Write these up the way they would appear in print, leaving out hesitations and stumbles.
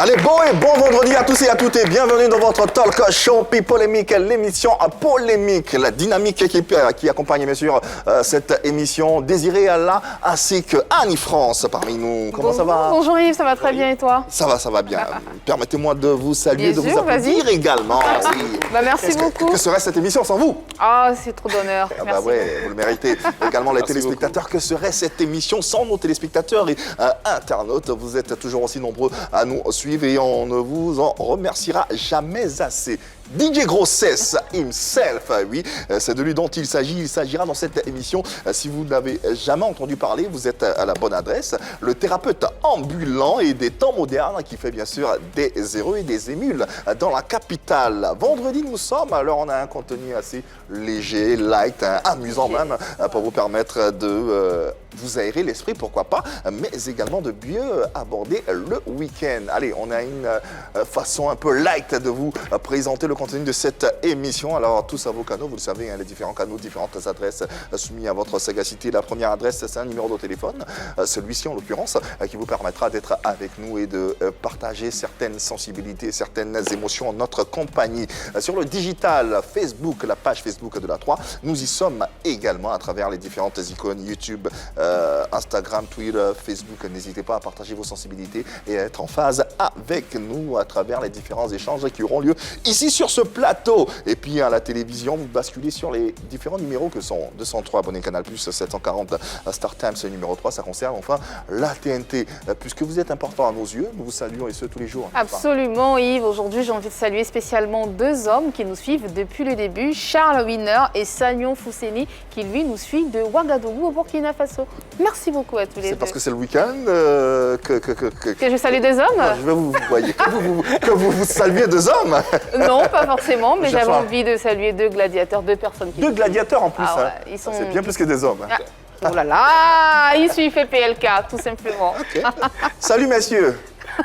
Allez, bon vendredi à tous et à toutes et bienvenue dans votre talk show Polémique, l'émission polémique, la dynamique qui accompagne bien sûr cette émission. Désiré Allah ainsi que Annie France parmi nous. Comment ça va? Bonjour Yves, ça va très bien et toi? Ça va bien. Permettez-moi de vous saluer, de vous applaudir également. Merci beaucoup. Que serait cette émission sans vous? Ah, c'est trop d'honneur. Merci. Ouais, vous le méritez. Également les téléspectateurs, que serait cette émission sans nos téléspectateurs et internautes? Vous êtes toujours aussi nombreux à nous suivre et on ne vous en remerciera jamais assez. DJ Grossesse himself, oui, c'est de lui dont il s'agit. Il s'agira dans cette émission, si vous n'avez jamais entendu parler, vous êtes à la bonne adresse. Le thérapeute ambulant et des temps modernes qui fait bien sûr des héros et des émules dans la capitale. Vendredi nous sommes, alors on a un contenu assez léger, light, amusant même, pour vous permettre de vous aérer l'esprit, pourquoi pas, mais également de mieux aborder le week-end. Allez, on a une façon un peu light de vous présenter le contenu de cette émission. Alors, tous à vos canaux, vous le savez, les différents canaux, différentes adresses soumises à votre sagacité. La première adresse, c'est un numéro de téléphone, celui-ci en l'occurrence, qui vous permettra d'être avec nous et de partager certaines sensibilités, certaines émotions en notre compagnie. Sur le digital, Facebook, la page Facebook de la 3, nous y sommes également à travers les différentes icônes YouTube, Instagram, Twitter, Facebook. N'hésitez pas à partager vos sensibilités et à être en phase avec nous à travers les différents échanges qui auront lieu ici sur ce plateau. Et puis à la télévision, vous basculez sur les différents numéros que sont 203 abonnés Canal+, 740 Star Times numéro 3. Ça concerne enfin la TNT. Puisque vous êtes important à nos yeux, nous vous saluons et ce tous les jours. Absolument Yves. Aujourd'hui, j'ai envie de saluer spécialement deux hommes qui nous suivent depuis le début, Charles Wiener et Sagnon Fousseni, qui lui nous suit de Ouagadougou au Burkina Faso. Merci beaucoup à tous les deux. C'est parce que c'est le week-end que je salue deux hommes? Je vais vous voyez que vous saluez deux hommes. Non, pas forcément, mais j'avais envie de saluer deux gladiateurs, deux personnes qui... Deux gladiateurs en plus, ah ouais, ils sont... C'est bien plus que des hommes. Ah, oh là là, ils suivent PLK, tout simplement. Okay. Salut messieurs.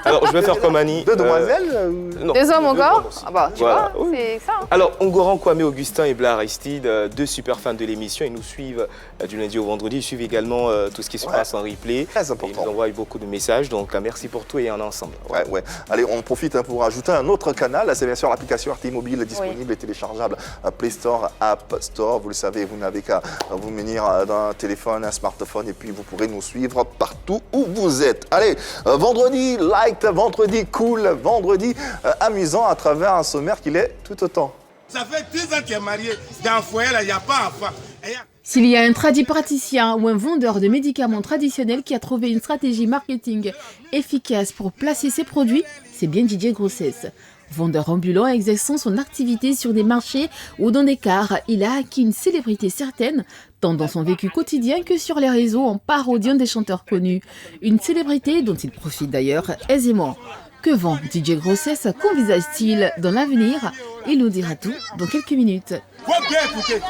Alors, je vais faire comme Annie. Deux demoiselles non, deux hommes encore? Ah bah, tu vois, c'est ça. Hein. Alors, Ongoran, Kwame, Augustin et Blair Aristide, deux super fans de l'émission. Ils nous suivent du lundi au vendredi. Ils suivent également tout ce qui se passe en replay. Très important. Ils nous envoient beaucoup de messages. Donc, merci pour tout et on est ensemble. Ouais. Allez, on profite pour rajouter un autre canal. C'est bien sûr l'application RT Mobile disponible et téléchargeable Play Store, App Store. Vous le savez, vous n'avez qu'à vous munir d'un téléphone, un smartphone et puis vous pourrez nous suivre partout où vous êtes. Allez, vendredi, light, vendredi cool, vendredi amusant à travers un sommaire qu'il est tout autant. Ça fait 10 ans qu'il est marié, dans un foyer là, il n'y a pas d'enfant. S'il y a un tradipraticien ou un vendeur de médicaments traditionnels qui a trouvé une stratégie marketing efficace pour placer ses produits, c'est bien Didier Grossesse. Vendeur ambulant exerçant son activité sur des marchés ou dans des cars, il a acquis une célébrité certaine, tant dans son vécu quotidien que sur les réseaux en parodiant des chanteurs connus. Une célébrité dont il profite d'ailleurs aisément. Que vend DJ Grossesse? Qu'envisage-t-il dans l'avenir? Il nous dira tout dans quelques minutes. Faut bien écouter.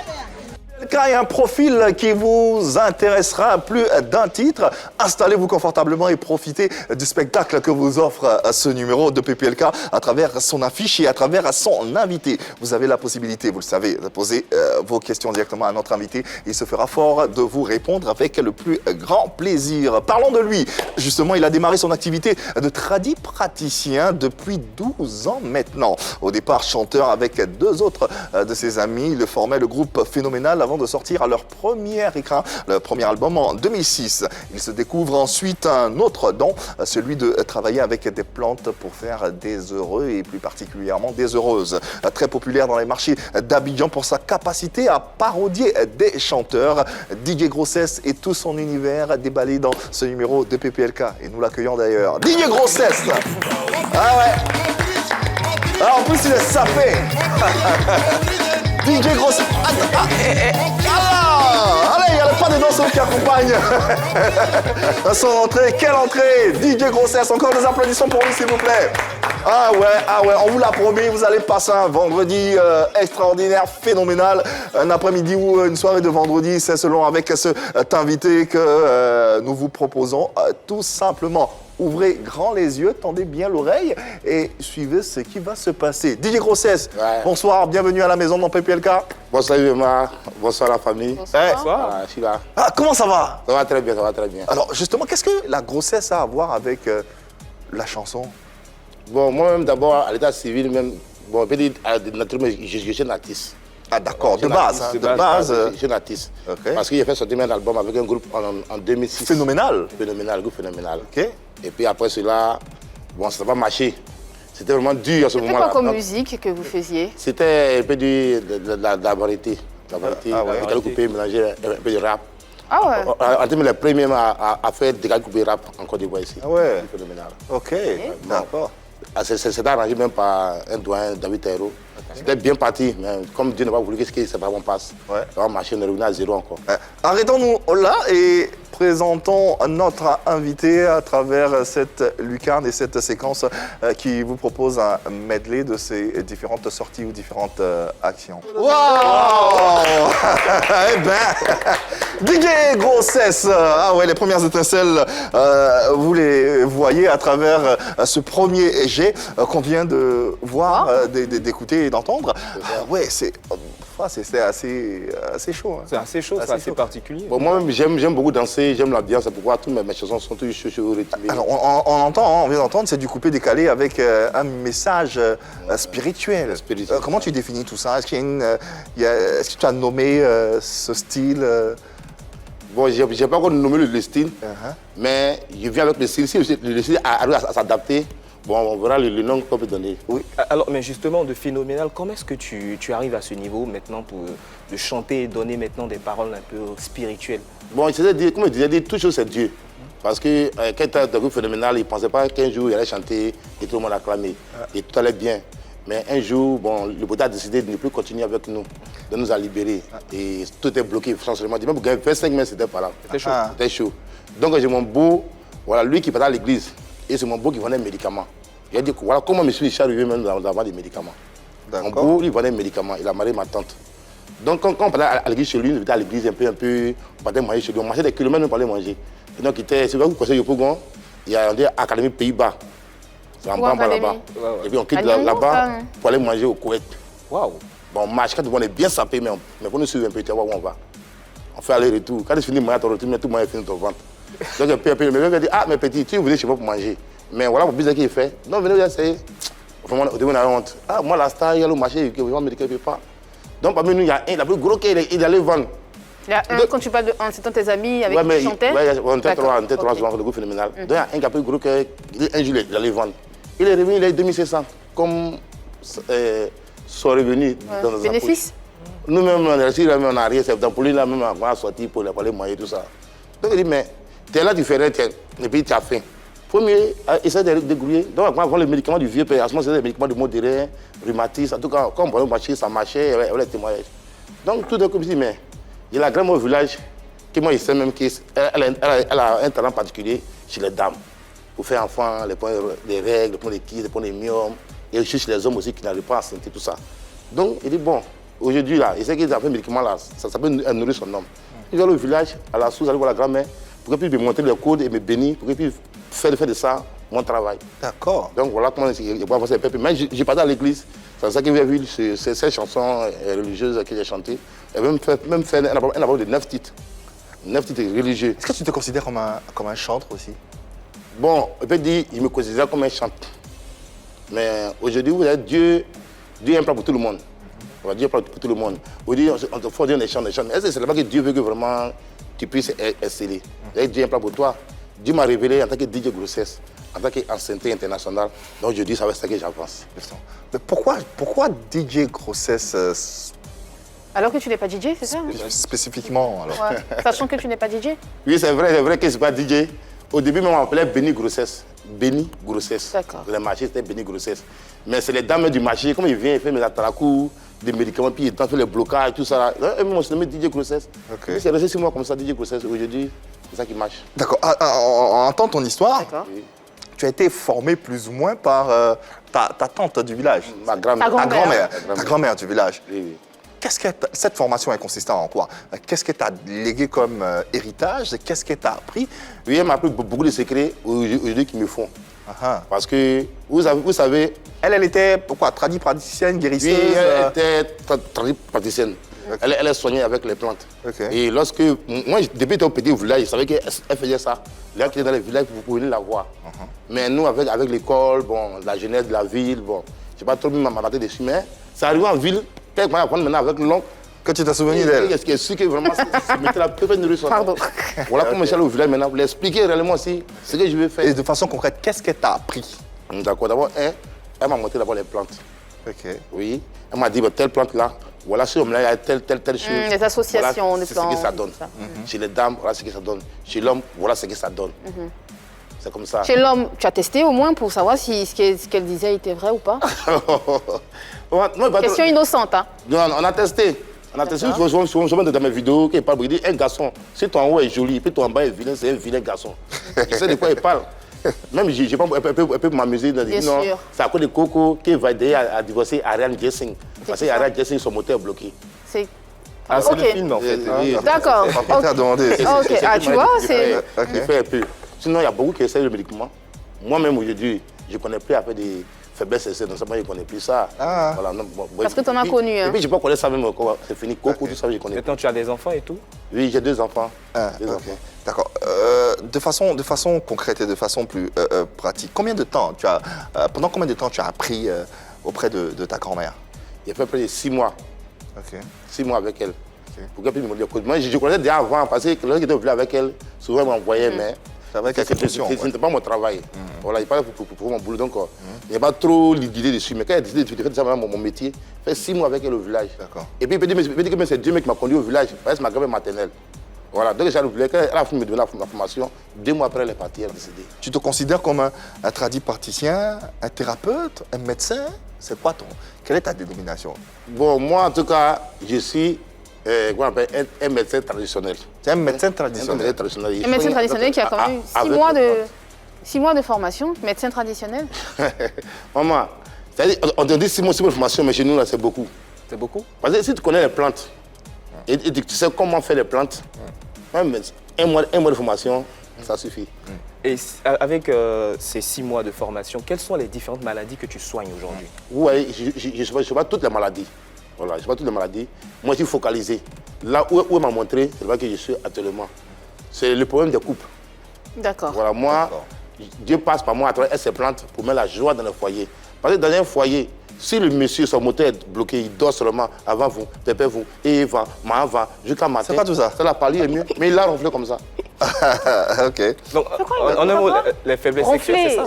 Il y a un profil qui vous intéressera plus d'un titre. Installez-vous confortablement et profitez du spectacle que vous offre ce numéro de PPLK à travers son affiche et à travers son invité. Vous avez la possibilité, vous le savez, de poser vos questions directement à notre invité. Il se fera fort de vous répondre avec le plus grand plaisir. Parlons de lui. Justement, il a démarré son activité de tradipraticien depuis 12 ans maintenant. Au départ, chanteur avec deux autres de ses amis, il formait le groupe Phénoménal avant de sortir à leur premier écran, le premier album en 2006. Ils se découvrent ensuite un autre don, celui de travailler avec des plantes pour faire des heureux et plus particulièrement des heureuses. Très populaire dans les marchés d'Abidjan pour sa capacité à parodier des chanteurs. DJ Grossesse et tout son univers déballé dans ce numéro de PPLK. Et nous l'accueillons d'ailleurs. DJ Grossesse. Ah ouais. Ah, en plus il est sapé. DJ Grossesse. Allez, il y a le pas des danseurs qui accompagnent son entrée. Quelle entrée! DJ Grossesse, encore des applaudissements pour lui, s'il vous plaît. Ah ouais, on vous l'a promis, vous allez passer un vendredi extraordinaire, phénoménal. Un après-midi ou une soirée de vendredi, c'est selon avec cet invité que nous vous proposons tout simplement. Ouvrez grand les yeux, tendez bien l'oreille et suivez ce qui va se passer. DJ Grossesse, bonsoir, bienvenue à la maison dans PPLK. Bonsoir Yoma, bonsoir la famille. Bonsoir. Voilà, je suis là. Ah, comment ça va? Ça va très bien, ça va très bien. Alors justement, qu'est-ce que la grossesse a à voir avec la chanson? Bon, moi-même, d'abord, à l'état civil, même, bon, je peux dire, naturellement, je suis un artiste. Ah d'accord, de base. Hein, de base. Je suis un artiste. Okay. Parce qu'il a fait sortir un album avec un groupe en 2006. Phénoménal. Phénoménal, groupe phénoménal. Ok. Et puis après cela, bon, ça n'a pas marché. C'était vraiment dur à ce moment-là. C'était quoi comme musique que vous faisiez? C'était un peu de la variété. La variété, avec le coupé, mélangé un peu de rap. Ah ouais. On était les premiers à faire des gars coupés rap en Côte d'Ivoire ici. Ah ouais. Phénoménal. Ok, d'accord. C'était arrangé même par un doyen, David Taïro. C'était bien parti, mais comme Dieu n'a pas voulu, qu'est-ce qui s'est pas bon passe. Ouais. Ça va marcher, on est revenu à zéro encore. Arrêtons-nous là et présentons notre invité à travers cette lucarne et cette séquence qui vous propose un medley de ces différentes sorties ou différentes actions. Waouh. Eh ben, DJ Grossesse. Ah ouais, les premières étincelles, vous les voyez à travers ce premier jet qu'on vient de voir, d'écouter et d'entendre. Ouais, c'est assez chaud. Hein. C'est assez chaud, c'est assez particulier. Bon, moi-même, j'aime beaucoup danser, j'aime l'ambiance, c'est pourquoi toutes mes chansons sont toujours chaudes, rythmées. Alors, on entend, on vient d'entendre, c'est du coupé-décalé avec un message spirituel. Comment tu définis tout ça? Est-ce est-ce que tu as nommé ce style Bon, je n'ai pas encore nommé le style, mais je viens avec le style. Si le style arrive à s'adapter, bon, on verra le nom qu'on peut donner. Oui. Alors, mais justement, de phénoménal, comment est-ce que tu arrives à ce niveau maintenant pour de chanter et donner maintenant des paroles un peu spirituelles? Bon, comme je disais, toute chose c'est Dieu. Parce que quand il était dans le groupe phénoménal, il ne pensait pas qu'un jour il allait chanter et tout le monde acclamait. Et tout allait bien. Mais un jour, bon, le Bouddha a décidé de ne plus continuer avec nous, de nous a libérés. Et tout est bloqué, franchement. Même 25 mai, c'était pas là. C'était chaud. C'était chaud. Donc j'ai mon beau, voilà, lui qui partait à l'église. Et c'est mon beau qui vendait des médicaments. Il a dit, voilà comment je suis arrivé même dans des médicaments. Mon beau, lui, vendait des médicaments. Il a marié ma tante. Donc quand on parlait à l'église chez lui, on était à l'église un peu, on partait manger chez lui. On mangeait des kilomètres, on parlait manger. Et donc, c'est là où vous conseillez Yopougon, il y a l'Académie Pays-Bas. C'est en bas là-bas. Et puis on quitte là-bas pour aller manger au Koweït. Waouh. Bon, on marche, quand on est bien sapé, mais pour nous suivre un peu, tu vois où on va. On fait aller-retour. Quand tu finis de manger ton retour, tout le monde est fini ton ventre. Donc, un peu, mais il dit, ah, mes petits, tu venez chez moi pour manger. Mais voilà, pour bizarre qu'il fait. Non, venez, essayer. Vraiment, au début, on a honte. Ah, moi, la star, il y a le marché, il vend médicaments, il ne peut pas. Donc, parmi nous, il y a un, il a plus gros qu'il allait vendre. Il y a un, quand tu parles de un, c'est un de tes amis avec qui tu chantais? Oui, on était trois souvent, le groupe phénoménal. Donc, il y a un qui a plus gros qu'un jour, il allait vendre. Il est revenu, il est 2500, comme son revenu dans nos bénéfices. Nous-mêmes, on n'a rien, c'est pour lui, là, même, on va sortir pour aller manger, tout ça. Donc, il dit, mais tu es là, tu fais rien, et puis tu as faim. Il faut mieux essayer de débrouiller. Donc, quand on prend les médicaments du vieux père, à ce moment, c'est des médicaments de modéré, rhumatisme. En tout cas, quand on prend le marché, ça marchait, il y avait les témoignages. Donc, tout d'un coup, je me dis, mais il y a la grand-mère au village, qui moi, il sait même qu'elle a un talent particulier chez les dames. Pour faire enfant, les points des règles, les points des kids, les points des myomes, et aussi chez les hommes aussi qui n'arrivent pas à sentir tout ça. Donc, il dit, bon, aujourd'hui, là, il sait qu'il a fait un médicament là, ça peut nourrir son homme. Il va au village, à la source, aller voir la grand-mère, pour qu'elle puisse me montrer les codes et me bénir, pour qu'elle puisse faire de ça mon travail. D'accord. Donc voilà comment il peut avancer un peu. Mais j'ai pas dans l'église, c'est ça qu'il m'a vu, c'est ces chansons religieuses que j'ai chantées. Et même fait un album de 9 titres. 9 titres religieux. Est-ce que tu te considères comme un chanteur aussi? Bon, on peut dire, je me considère comme un chanteur. Mais aujourd'hui, vous avez Dieu est un plan pour tout le monde. Dieu est un plan pour tout le monde. Aujourd'hui, on te faut dire des chants. Est-ce que c'est là-bas que Dieu veut que vraiment tu puisses exceller? Dieu est un plan pour toi. Dieu m'a révélé en tant que DJ Grossesse, en tant qu'enceinte internationale. Donc je dis, ça va être ça que j'avance. Mais pourquoi DJ Grossesse Alors que tu n'es pas DJ, c'est ça? Spécifiquement, alors. Ouais. Sachant que tu n'es pas DJ? Oui, c'est vrai que je ne suis pas DJ. Au début, on m'appelait Béni Grossesse. Béni Grossesse. D'accord. Le marché, c'était Béni Grossesse. Mais c'est les dames du marché, comme ils viennent, ils font mes attracous, des médicaments, puis ils fait les blocages, tout ça. Ils m'ont nommé DJ Grossesse. Okay. C'est resté 6 mois comme ça, DJ Grossesse. Aujourd'hui, c'est ça qui marche. D'accord. On entend ton histoire. D'accord. Tu as été formé plus ou moins par ta tante du village. Ma grand-mère. Ta grand-mère du village. Oui. Cette formation est consistante en quoi? Qu'est-ce que tu as légué comme héritage? Qu'est-ce que tu as appris? Oui, elle m'a appris beaucoup de secrets aujourd'hui qui me font. Parce que, vous savez... Elle était quoi? Praticienne, guérisseuse? Oui, elle était praticienne. Elle est soignée avec les plantes. Ok. Et lorsque, moi, depuis que j'étais au petit village, je savais qu'elle faisait ça. Les gens qui étaient dans les villages, vous pouvez la voir. Mais nous, avec l'école, bon, la jeunesse de la ville, bon, je n'ai pas trop mis ma tête dessus, mais ça arrive en ville, peut-être qu'on va apprendre maintenant avec l'oncle. Que tu t'as souvenu d'elle? Est-ce qu'il est sûr que vraiment, c'est mettre la peu de nourriture? Pardon. Voilà comment je suis allé au village maintenant, pour l'expliquer réellement aussi ce que je vais faire. Et de façon concrète, qu'est-ce qu'elle t'a appris? D'accord, d'abord, elle m'a montré d'abord les plantes. Ok. Oui, elle m'a dit, bah, telle plante-là, voilà, sur homme-là, il y a telle chose. Les associations Voilà, de c'est plantes. ce que ça donne. Chez les dames, voilà ce que ça donne. Chez l'homme, voilà ce que ça donne. C'est comme ça. Chez l'homme, tu as testé au moins pour savoir si ce qu'elle disait était vrai ou pas? Non, pas Question trop. innocente, hein? Non, on a testé. On a testé souvent dans mes vidéos qu'il parle. Il dit, un garçon, si ton en haut est joli, puis ton en bas est vilain, c'est un vilain garçon. Je sais de quoi il parle. Même, j'ai pas un peu m'amuser. Non, sûr. c'est à cause de Coco qui va aider à divorcer Ariane Jessing. Parce qu'Ariane Jessing, son moteur est bloqué. C'est... Ah, c'est Ok. le film en fait. Oui. D'accord. On t'a demandé. Ok, ah, tu vois, c'est... Il fait un peu. Sinon, il y a beaucoup qui essayent le médicament. Moi-même, aujourd'hui, je ne connais plus après des faiblesses sexuelles, donc ça, moi, je ne connais plus ça. Ah. Voilà, non, bon, Parce que tu en as connu, hein. Et puis, je ne connais pas ça même encore. C'est fini. Coco, tout ça, je ne connais pas. Maintenant, tu as des enfants et tout? Oui, j'ai 2 enfants. Ah, Deux ok. enfants. D'accord. De façon concrète et de façon plus pratique, pendant combien de temps tu as appris auprès de ta grand-mère? Il a fait près de 6 mois. Ok. 6 mois avec elle. Pour qu'elle puisse me dire. Moi, je connaissais déjà avant, parce que lorsque j'étais venu avec elle, souvent, elle m'envoyait, mais. C'est avec quelques pressions. Ce n'était pas mon travail. Voilà, il parlait pour mon boulot. Donc, il n'y a pas trop l'idée dessus. Mais quand elle a décidé de faire ça, mon métier, j'ai fait 6 mois avec elle au village. D'accord. Et puis, il peut dire que c'est Dieu qui m'a conduit au village. C'est ma grand-mère maternelle. Voilà, donc j'ai au village. Quand elle a fini de me donner la formation, 2 mois après, elle est partie, elle a décidé. Tu te considères comme un tradipraticien, un thérapeute, un médecin? C'est quoi quelle est ta dénomination? Bon, moi, en tout cas, je suis comment on appelle, un médecin traditionnel. Tu es un médecin Un traditionnel. médecin traditionnel. Un médecin traditionnel qui a quand même Avec 6 mois de formation, médecin traditionnel. Maman, c'est-à-dire, on te dit 6 mois de formation, mais chez nous, là, c'est beaucoup. C'est beaucoup? Parce que si tu connais les plantes, et tu sais comment faire les plantes, un mois de formation, ça suffit. Et avec ces 6 mois de formation, quelles sont les différentes maladies que tu soignes aujourd'hui? Oui, je ne sais pas toutes les maladies. Voilà, je ne sais pas toutes les maladies. Moi, je suis focalisé. Là où elle m'a montré, c'est là que je suis actuellement. C'est le problème des couples. D'accord. Voilà, moi, Dieu passe par moi à travers ces plantes pour mettre la joie dans le foyer. Parce que dans un foyer, si le monsieur, son moteur est bloqué, il dort seulement avant vous, pépé vous, et va, ma va, jusqu'à matin. C'est pas tout ça. Ça l'a parlé est mieux, mais il l'a ronflé comme ça. Ok. Donc, en un mot, les faiblesses sexuelles, c'est ça?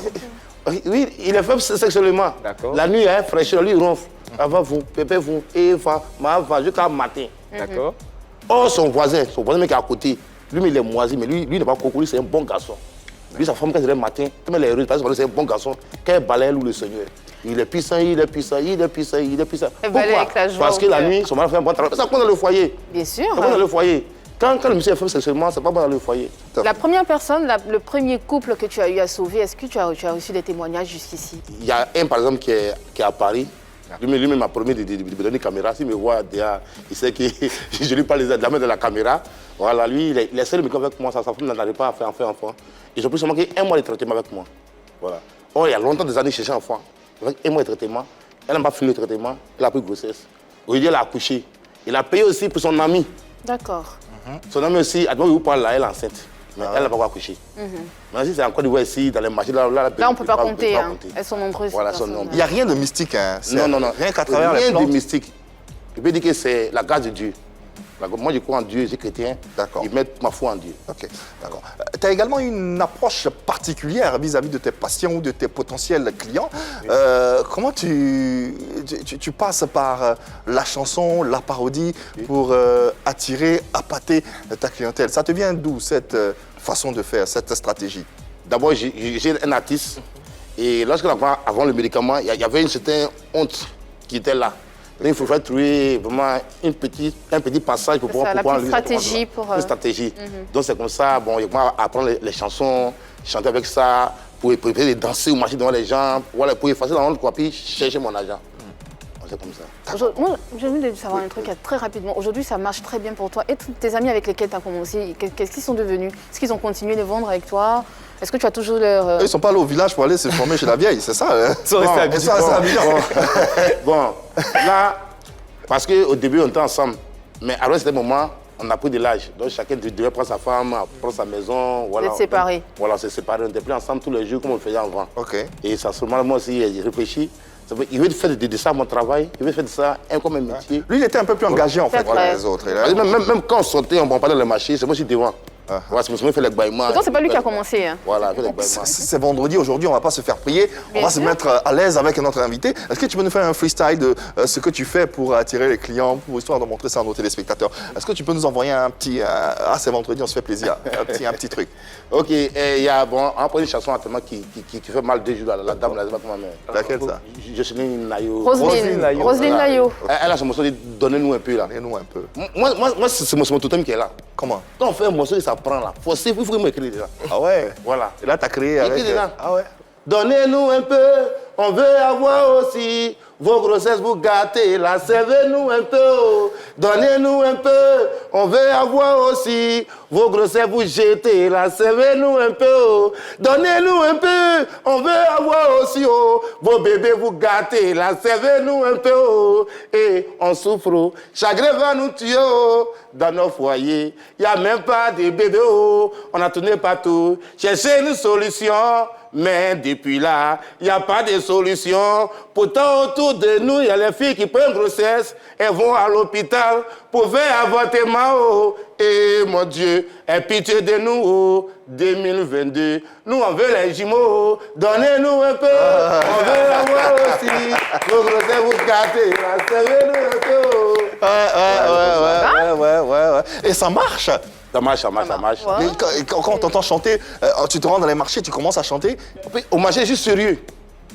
Oui, il est faible sexuellement. D'accord. La nuit, il est fraîcheur, lui, il ronfle. Avant vous, pépé vous, et va, ma va, jusqu'à matin. D'accord. Or, son voisin mec qui est à côté, lui, il est moisi, mais lui n'est pas coco, lui, c'est un bon garçon. Lui, sa femme, quand elle est matin, comme elle est heureuse, parce que c'est un bon garçon, quand elle balaye, lui, le Seigneur. Il est puissant, il est puissant, il est puissant, il est puissant. Elle balaye avec la joie Parce que au la cœur. nuit, son mari fait un bon travail. Ça compte dans le foyer. Bien sûr. Ça compte dans le foyer. Quand le monsieur est faible sexuellement, c'est pas bon dans le foyer. La première personne, le premier couple que tu as eu à sauver, est-ce que tu as reçu des témoignages jusqu'ici? Il y a un, par exemple, qui est à Paris. Lui-même m'a promis de me donner une caméra. S'il me voit, déjà, il sait que je lui parle de la main de la caméra. Voilà, lui, il est seul avec moi. Sa femme n'arrive pas à faire enfant. Ils ont plus seulement un mois de traitement avec moi. Voilà. Or, il y a longtemps des années, chercher un enfant. Avec un mois de traitement, elle n'a pas fini le traitement. Elle a pris grossesse. Aujourd'hui, elle a accouché. Il a payé aussi pour son ami. D'accord. Son ami aussi, à vous parle là, elle est enceinte. Mais elle n'a pas encore accouché. Maintenant, si c'est encore du ici, dans les machines, là, Là, on ne peut pas compter. Hein. Elles sont nombreuses. Voilà, ces son personnes. nombre. Il n'y a rien de mystique. Hein. Non. Rien qu'à travers les Rien plantes. de mystique. Je peux dire que c'est la grâce de Dieu. Moi, je crois en Dieu, je suis chrétien. D'accord. Ils mettent ma foi en Dieu. Ok, d'accord. Tu as également une approche particulière vis-à-vis de tes patients ou de tes potentiels clients. Comment tu passes par la chanson, la parodie pour attirer, appâter ta clientèle? Ça te vient d'où cette façon de faire, cette stratégie? D'abord, j'ai un artiste. Et lorsque avant le médicament, il y avait une certaine honte qui était là. Là, il faut trouver vraiment un petit passage pour pouvoir... la petite lui- stratégie pour... Une stratégie. Donc c'est comme ça, bon, il faut apprendre les chansons, chanter avec ça, pour essayer de danser ou marcher devant les gens, voilà, pour effacer la honte, quoi, puis chercher mon argent. C'est comme ça. Moi, j'ai envie de savoir un truc très rapidement. Aujourd'hui, ça marche très bien pour toi. Et tous tes amis avec lesquels tu as commencé, qu'est-ce qu'ils sont devenus? Est-ce qu'ils ont continué de vendre avec toi? Est-ce que tu as toujours leur... Ils ne sont pas allés au village pour aller se former chez la vieille, c'est ça? Hein? Ils sont restés habitués. Ça, c'est amusant. Bon, là, parce qu'au début, on était ensemble. Mais après ce moment, on a pris de l'âge. Donc chacun devait prendre sa femme, prendre sa maison. Voilà. Vous êtes séparés. Voilà, on s'est séparés. On était plus ensemble tous les jours comme on le faisait avant. Ok. Et ça, seulement moi aussi, j'ai réfléchi. Il veut faire de ça mon travail, il veut faire de ça comme un métier. Lui, il était un peu plus engagé en fait que vrai. les autres. Et là, Même quand on sortait, on parlait dans le marché, c'est moi qui suis devant. Voilà, c'est moi qui fais les bâillements. Pourtant, c'est pas lui qui a commencé. Hein. Voilà, fait les bâillements. c'est vendredi aujourd'hui, on va pas se faire prier, on Bien va sûr. se mettre à l'aise avec notre invité. Est-ce que tu peux nous faire un freestyle de ce que tu fais pour attirer les clients, pour histoire de montrer ça à nos téléspectateurs? Est-ce que tu peux nous envoyer un petit... ah, c'est vendredi, on se fait plaisir, un petit truc. Ok, il y a bon, on prend une chanson actuellement qui fait mal deux jours, la dame, là, c'est pas comment elle. Laquelle ça? Jocelyne Nayo. Roselyne Layo. Elle a son morceau de donnez-nous un peu là. Donnez-nous un peu. Moi c'est mon totem qui est là. Comment? Quand on fait un morceau et ça prend là, il faut m'écrire déjà. Ah ouais? Voilà. Et là, tu as créé avec... Il est là. Ah ouais? Donnez-nous un peu, on veut avoir aussi vos grossesses, vous gâtez, là, servez-nous un peu. Donnez-nous un peu, on veut avoir aussi vos grossesses, vous jetez, là, servez-nous un peu. Donnez-nous un peu, on veut avoir aussi vos bébés, vous gâtez, là, servez-nous un peu. Et on souffre, chagrin va nous tuer dans nos foyers. Il n'y a même pas de bébés, on a tourné partout, cherchez une solution. Mais depuis là, il n'y a pas de solution. Pourtant, autour de nous, il y a les filles qui prennent grossesse. Elles vont à l'hôpital pour faire avortement. Et mon Dieu, aie pitié de nous, 2022. Nous, on veut les jumeaux. Donnez-nous un peu. On veut avoir aussi. Vos grossesses, vous gâtez. Servez-nous un peu. Ouais. Et ça marche. Ça marche. Mais quand on t'entend chanter, tu te rends dans les marchés, tu commences à chanter. Au marché, je suis sérieux.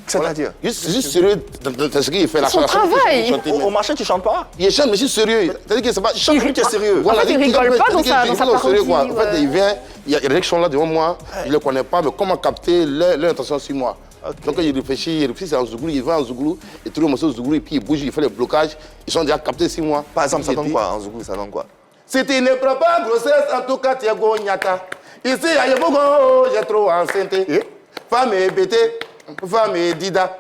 C'est-à-dire? Juste sérieux dans ce qu'il fait. C'est son travail. Au marché, tu chantes pas? Il chante, mais je suis sérieux. C'est-à-dire que c'est pas... Chaque truc est sérieux. En fait, il rigole pas dans sa parodie. En fait, il vient, il y a des gens qui sont là devant moi, je ne les connais pas, mais comment capter leur intention sur moi. Donc il réfléchit, c'est en Zouglou, il va en Zouglou, et tout le monde en Zouglou, et puis il bouge, il fait les blocages, ils sont déjà captés sur moi. Par exemple, ça donne quoi en Zouglou, ça donne quoi? Si tu ne prends pas grossesse, en tout cas, tu es gognata. Ici, à Yebogo, j'ai trop enceinte. Femme et Bété, femme et Dida,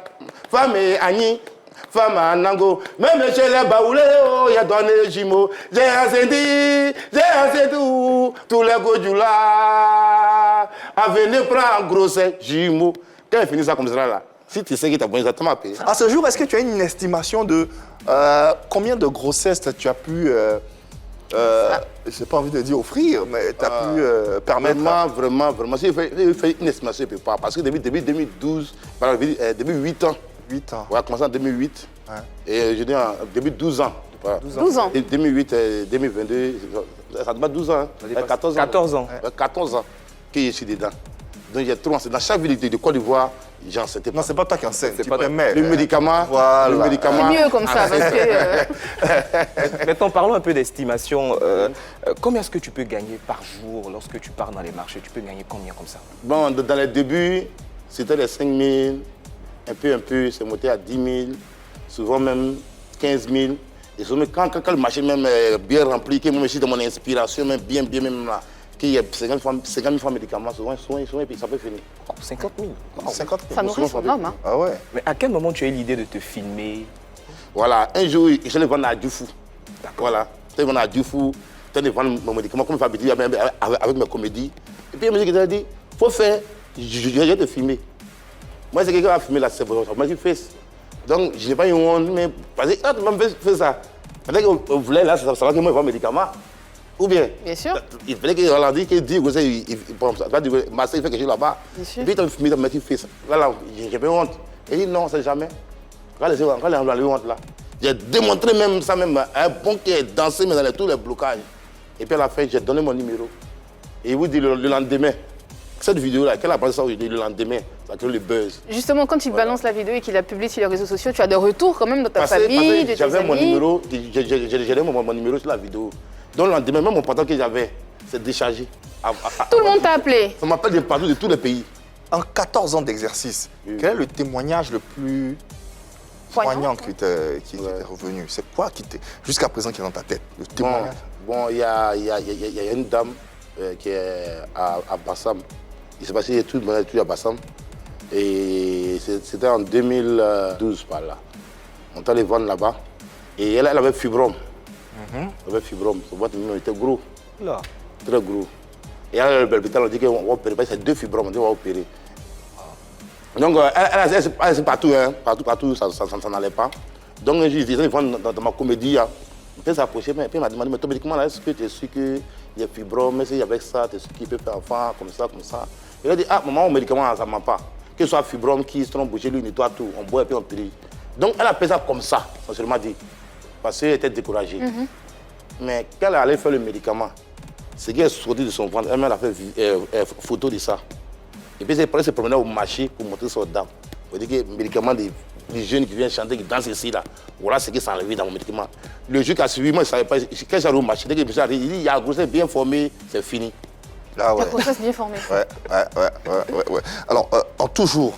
femme et Annie, femme à Nango. Même chez les Baoulés, il y a donné les jumeaux. J'ai enceinte tous les Godjoula. À venir prendre grossesse, jumeaux. Quand il finit ça comme ça, là, si tu sais que tu as bon exactement payé. À ce jour, est-ce que tu as une estimation de combien de grossesses tu as pu, je n'ai pas envie de dire offrir, mais tu as pu permettre... Vraiment. Si je fais une estimation, je ne peux pas. Parce que depuis 2012, depuis 8 ans. 8 ans. On a commencé en 2008. Ouais. Et je dis depuis 12 ans. 12 ans. Et 2008, 2022, ça doit 12 ans. Hein. 14 ans. 14 ans. 14 ans que je suis dedans. Donc il y a trop enceinte. Dans chaque ville de Côte d'Ivoire, j'ai enceinté. Non, c'est pas toi qui enseigne, tu pas permets. Le médicament, Voilà. le médicament. C'est mieux comme ça, parce que... Maintenant, parlons un peu d'estimation. Combien est-ce que tu peux gagner par jour lorsque tu pars dans les marchés? Tu peux gagner combien comme ça? Bon, dans les débuts, c'était les 5 000, un peu, c'est monté à 10 000, souvent même 15 000. Et souvent, quand le marché même est bien rempli, que moi aussi dans mon inspiration, même bien même là, qu'il y a 50 000 francs médicaments, souvent, ça peut finir. Oh, 50 000. 50 000. Ça nourrit son homme. Hein. Ah ouais. Mais à quel moment tu as eu l'idée de te filmer? Voilà, un jour, je les vendre à Dufou. Voilà, je les vendre à Dufou, je les vendre mon médicament, comme je fais avec mes comédies. Et puis, il m'a dit, il faut faire, je vais te filmer. Moi, c'est quelqu'un qui va filmer là, c'est bon, moi qui fais. Donc, je n'ai pas eu honte, mais parce que tu m'as fait ça. Peut-être qu'on voulait là, ça va que moi, je vends mes médicaments. Ou bien, Bien sûr. il fallait qu'il a dit qu'il dit que c'est Marseille fait quelque chose là-bas. Bien sûr. Et puis il t'a filmé dans mes fils. Là, j'ai pas honte. Il dit non, c'est jamais. Quand les honte là. J'ai démontré même ça, même un bon qui est dansé mais dans tous les blocages. Et puis à la fin, j'ai donné mon numéro. Et il vous dit le lendemain, cette vidéo-là, qu'elle a passé ça aujourd'hui, le lendemain, ça crée le buzz. Justement, quand il balance la vidéo et qu'il la publie sur les réseaux sociaux, tu as des retours quand même dans ta famille, de tes j'avais mon amis. numéro, j'ai mon numéro sur la vidéo. Donc le lendemain, même mon patron que j'avais, c'est déchargé. Tout le monde t'a appelé. Ça m'appelle des partout de tous les pays. En 14 ans d'exercice, quel est le témoignage le plus poignant qui t'est revenu? C'est quoi qui t'est jusqu'à présent qui est dans ta tête? Le témoignage. Bon, il y a une dame qui est à Bassam. Il s'est passé tout à Bassam. Et c'était en 2012 par là. On est allé vendre là-bas. Et elle avait fibrome. avait fibrome. Son ventre était gros, Là. très gros. Et à l'hôpital, on dit qu'on va opérer, c'est 2 fibromes, on dit qu'on va opérer. Donc, elle c'est partout, hein, partout, ça n'allait pas. Donc, je disais, dans ma comédie, hein, on peut s'approcher, mais puis il m'a demandé, mais ton médicament là, est-ce que tu es sûr qu'il y a fibrome, est-ce qu'avec ça, tu es sûr qu'il peut faire enfant, comme ça, comme ça. Il a dit, ah, maman, mon médicament, ça ne ment pas. Que ce soit fibrome, qui se bouché, lui, nettoie tout, on boit et puis on périt. Donc, elle a fait ça comme ça, on se m'a dit, parce qu'elle était découragée. Mais quand elle allait faire le médicament, c'est qu'elle est sortie de son ventre, elle a fait photo de ça. Et puis elle se promenait au marché pour montrer son dame. Pour dire que le médicament des jeunes qui viennent chanter, qui dansent ici, là, voilà ce qui s'est enlevé dans mon médicament. Le jour qui a suivi, moi je ne savais pas, quand j'allais au marché, dès que je suis arrivé, il dit, il y a un grossesse bien formé, c'est fini. Ah ouais. La grossesse bien formée. Ouais. Alors, en toujours,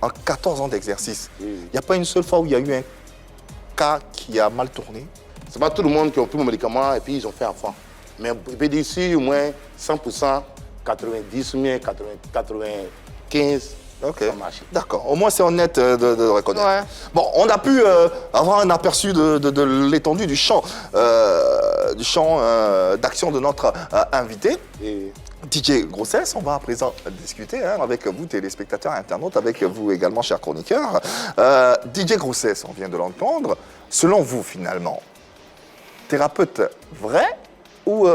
en 14 ans d'exercice, il n'y a pas une seule fois où il y a eu un cas qui a mal tourné? C'est pas tout le monde qui a pris mon médicament et puis ils ont fait enfant. Mais je peux dire ici, au moins 100%, 90 ou bien 95, ça marche. D'accord, au moins c'est honnête de reconnaître. Ouais. Bon, on a pu avoir un aperçu de l'étendue du champ d'action de notre invité. Et DJ Grossesse, on va à présent discuter avec vous, téléspectateurs et internautes, avec vous également, chers chroniqueurs. DJ Grossesse, on vient de l'entendre. Selon vous, finalement, thérapeute vrai ou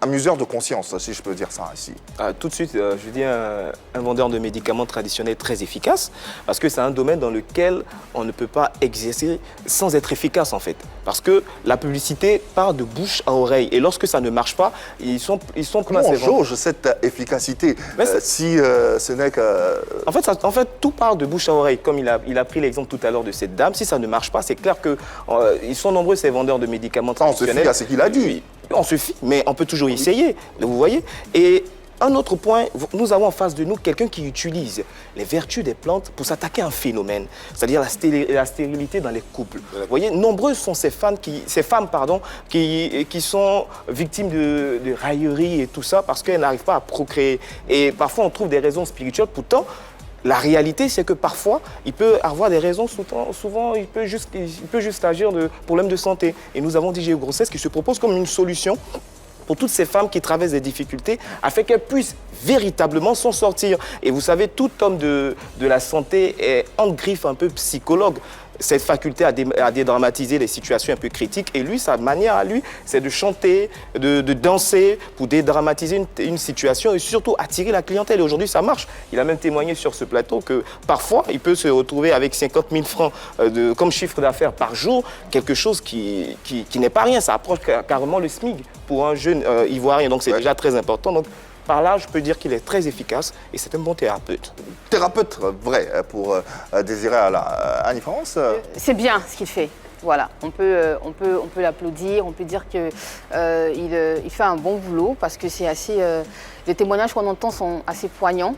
amuseur de conscience, si je peux dire ça ainsi? Tout de suite, je dis un vendeur de médicaments traditionnels très efficace, parce que c'est un domaine dans lequel on ne peut pas exercer sans être efficace en fait. Parce que la publicité part de bouche à oreille, et lorsque ça ne marche pas, ils sont Comment on jauge cette efficacité si ce n'est que... En fait, tout part de bouche à oreille. Comme il a pris l'exemple tout à l'heure de cette dame, si ça ne marche pas, c'est clair qu'ils sont nombreux ces vendeurs de médicaments On se traditionnels. fie à ce qu'il a dit. On se fie, mais on peut toujours essayer, vous voyez. Et un autre point, nous avons en face de nous quelqu'un qui utilise les vertus des plantes pour s'attaquer à un phénomène, c'est-à-dire la stérilité dans les couples. Vous voyez, nombreuses sont ces femmes qui sont victimes de railleries et tout ça parce qu'elles n'arrivent pas à procréer. Et parfois, on trouve des raisons spirituelles, pourtant, la réalité, c'est que parfois, il peut avoir des raisons, souvent, il peut juste agir de problèmes de santé. Et nous avons DJ Grossesse qui se propose comme une solution pour toutes ces femmes qui traversent des difficultés, afin qu'elles puissent véritablement s'en sortir. Et vous savez, tout homme de la santé est en griffe un peu psychologue. Cette faculté à dédramatiser les situations un peu critiques. Et lui, sa manière à lui, c'est de chanter, de danser pour dédramatiser une situation et surtout attirer la clientèle. Et aujourd'hui, ça marche. Il a même témoigné sur ce plateau que parfois, il peut se retrouver avec 50 000 francs comme chiffre d'affaires par jour, quelque chose qui n'est pas rien. Ça approche carrément le SMIC pour un jeune Ivoirien. Donc, c'est déjà très important. Donc, par là, je peux dire qu'il est très efficace et c'est un bon thérapeute. Thérapeute vrai pour Désiré Annie France. C'est bien ce qu'il fait. Voilà, on peut l'applaudir, on peut dire qu'il fait un bon boulot parce que c'est assez... les témoignages qu'on entend sont assez poignants.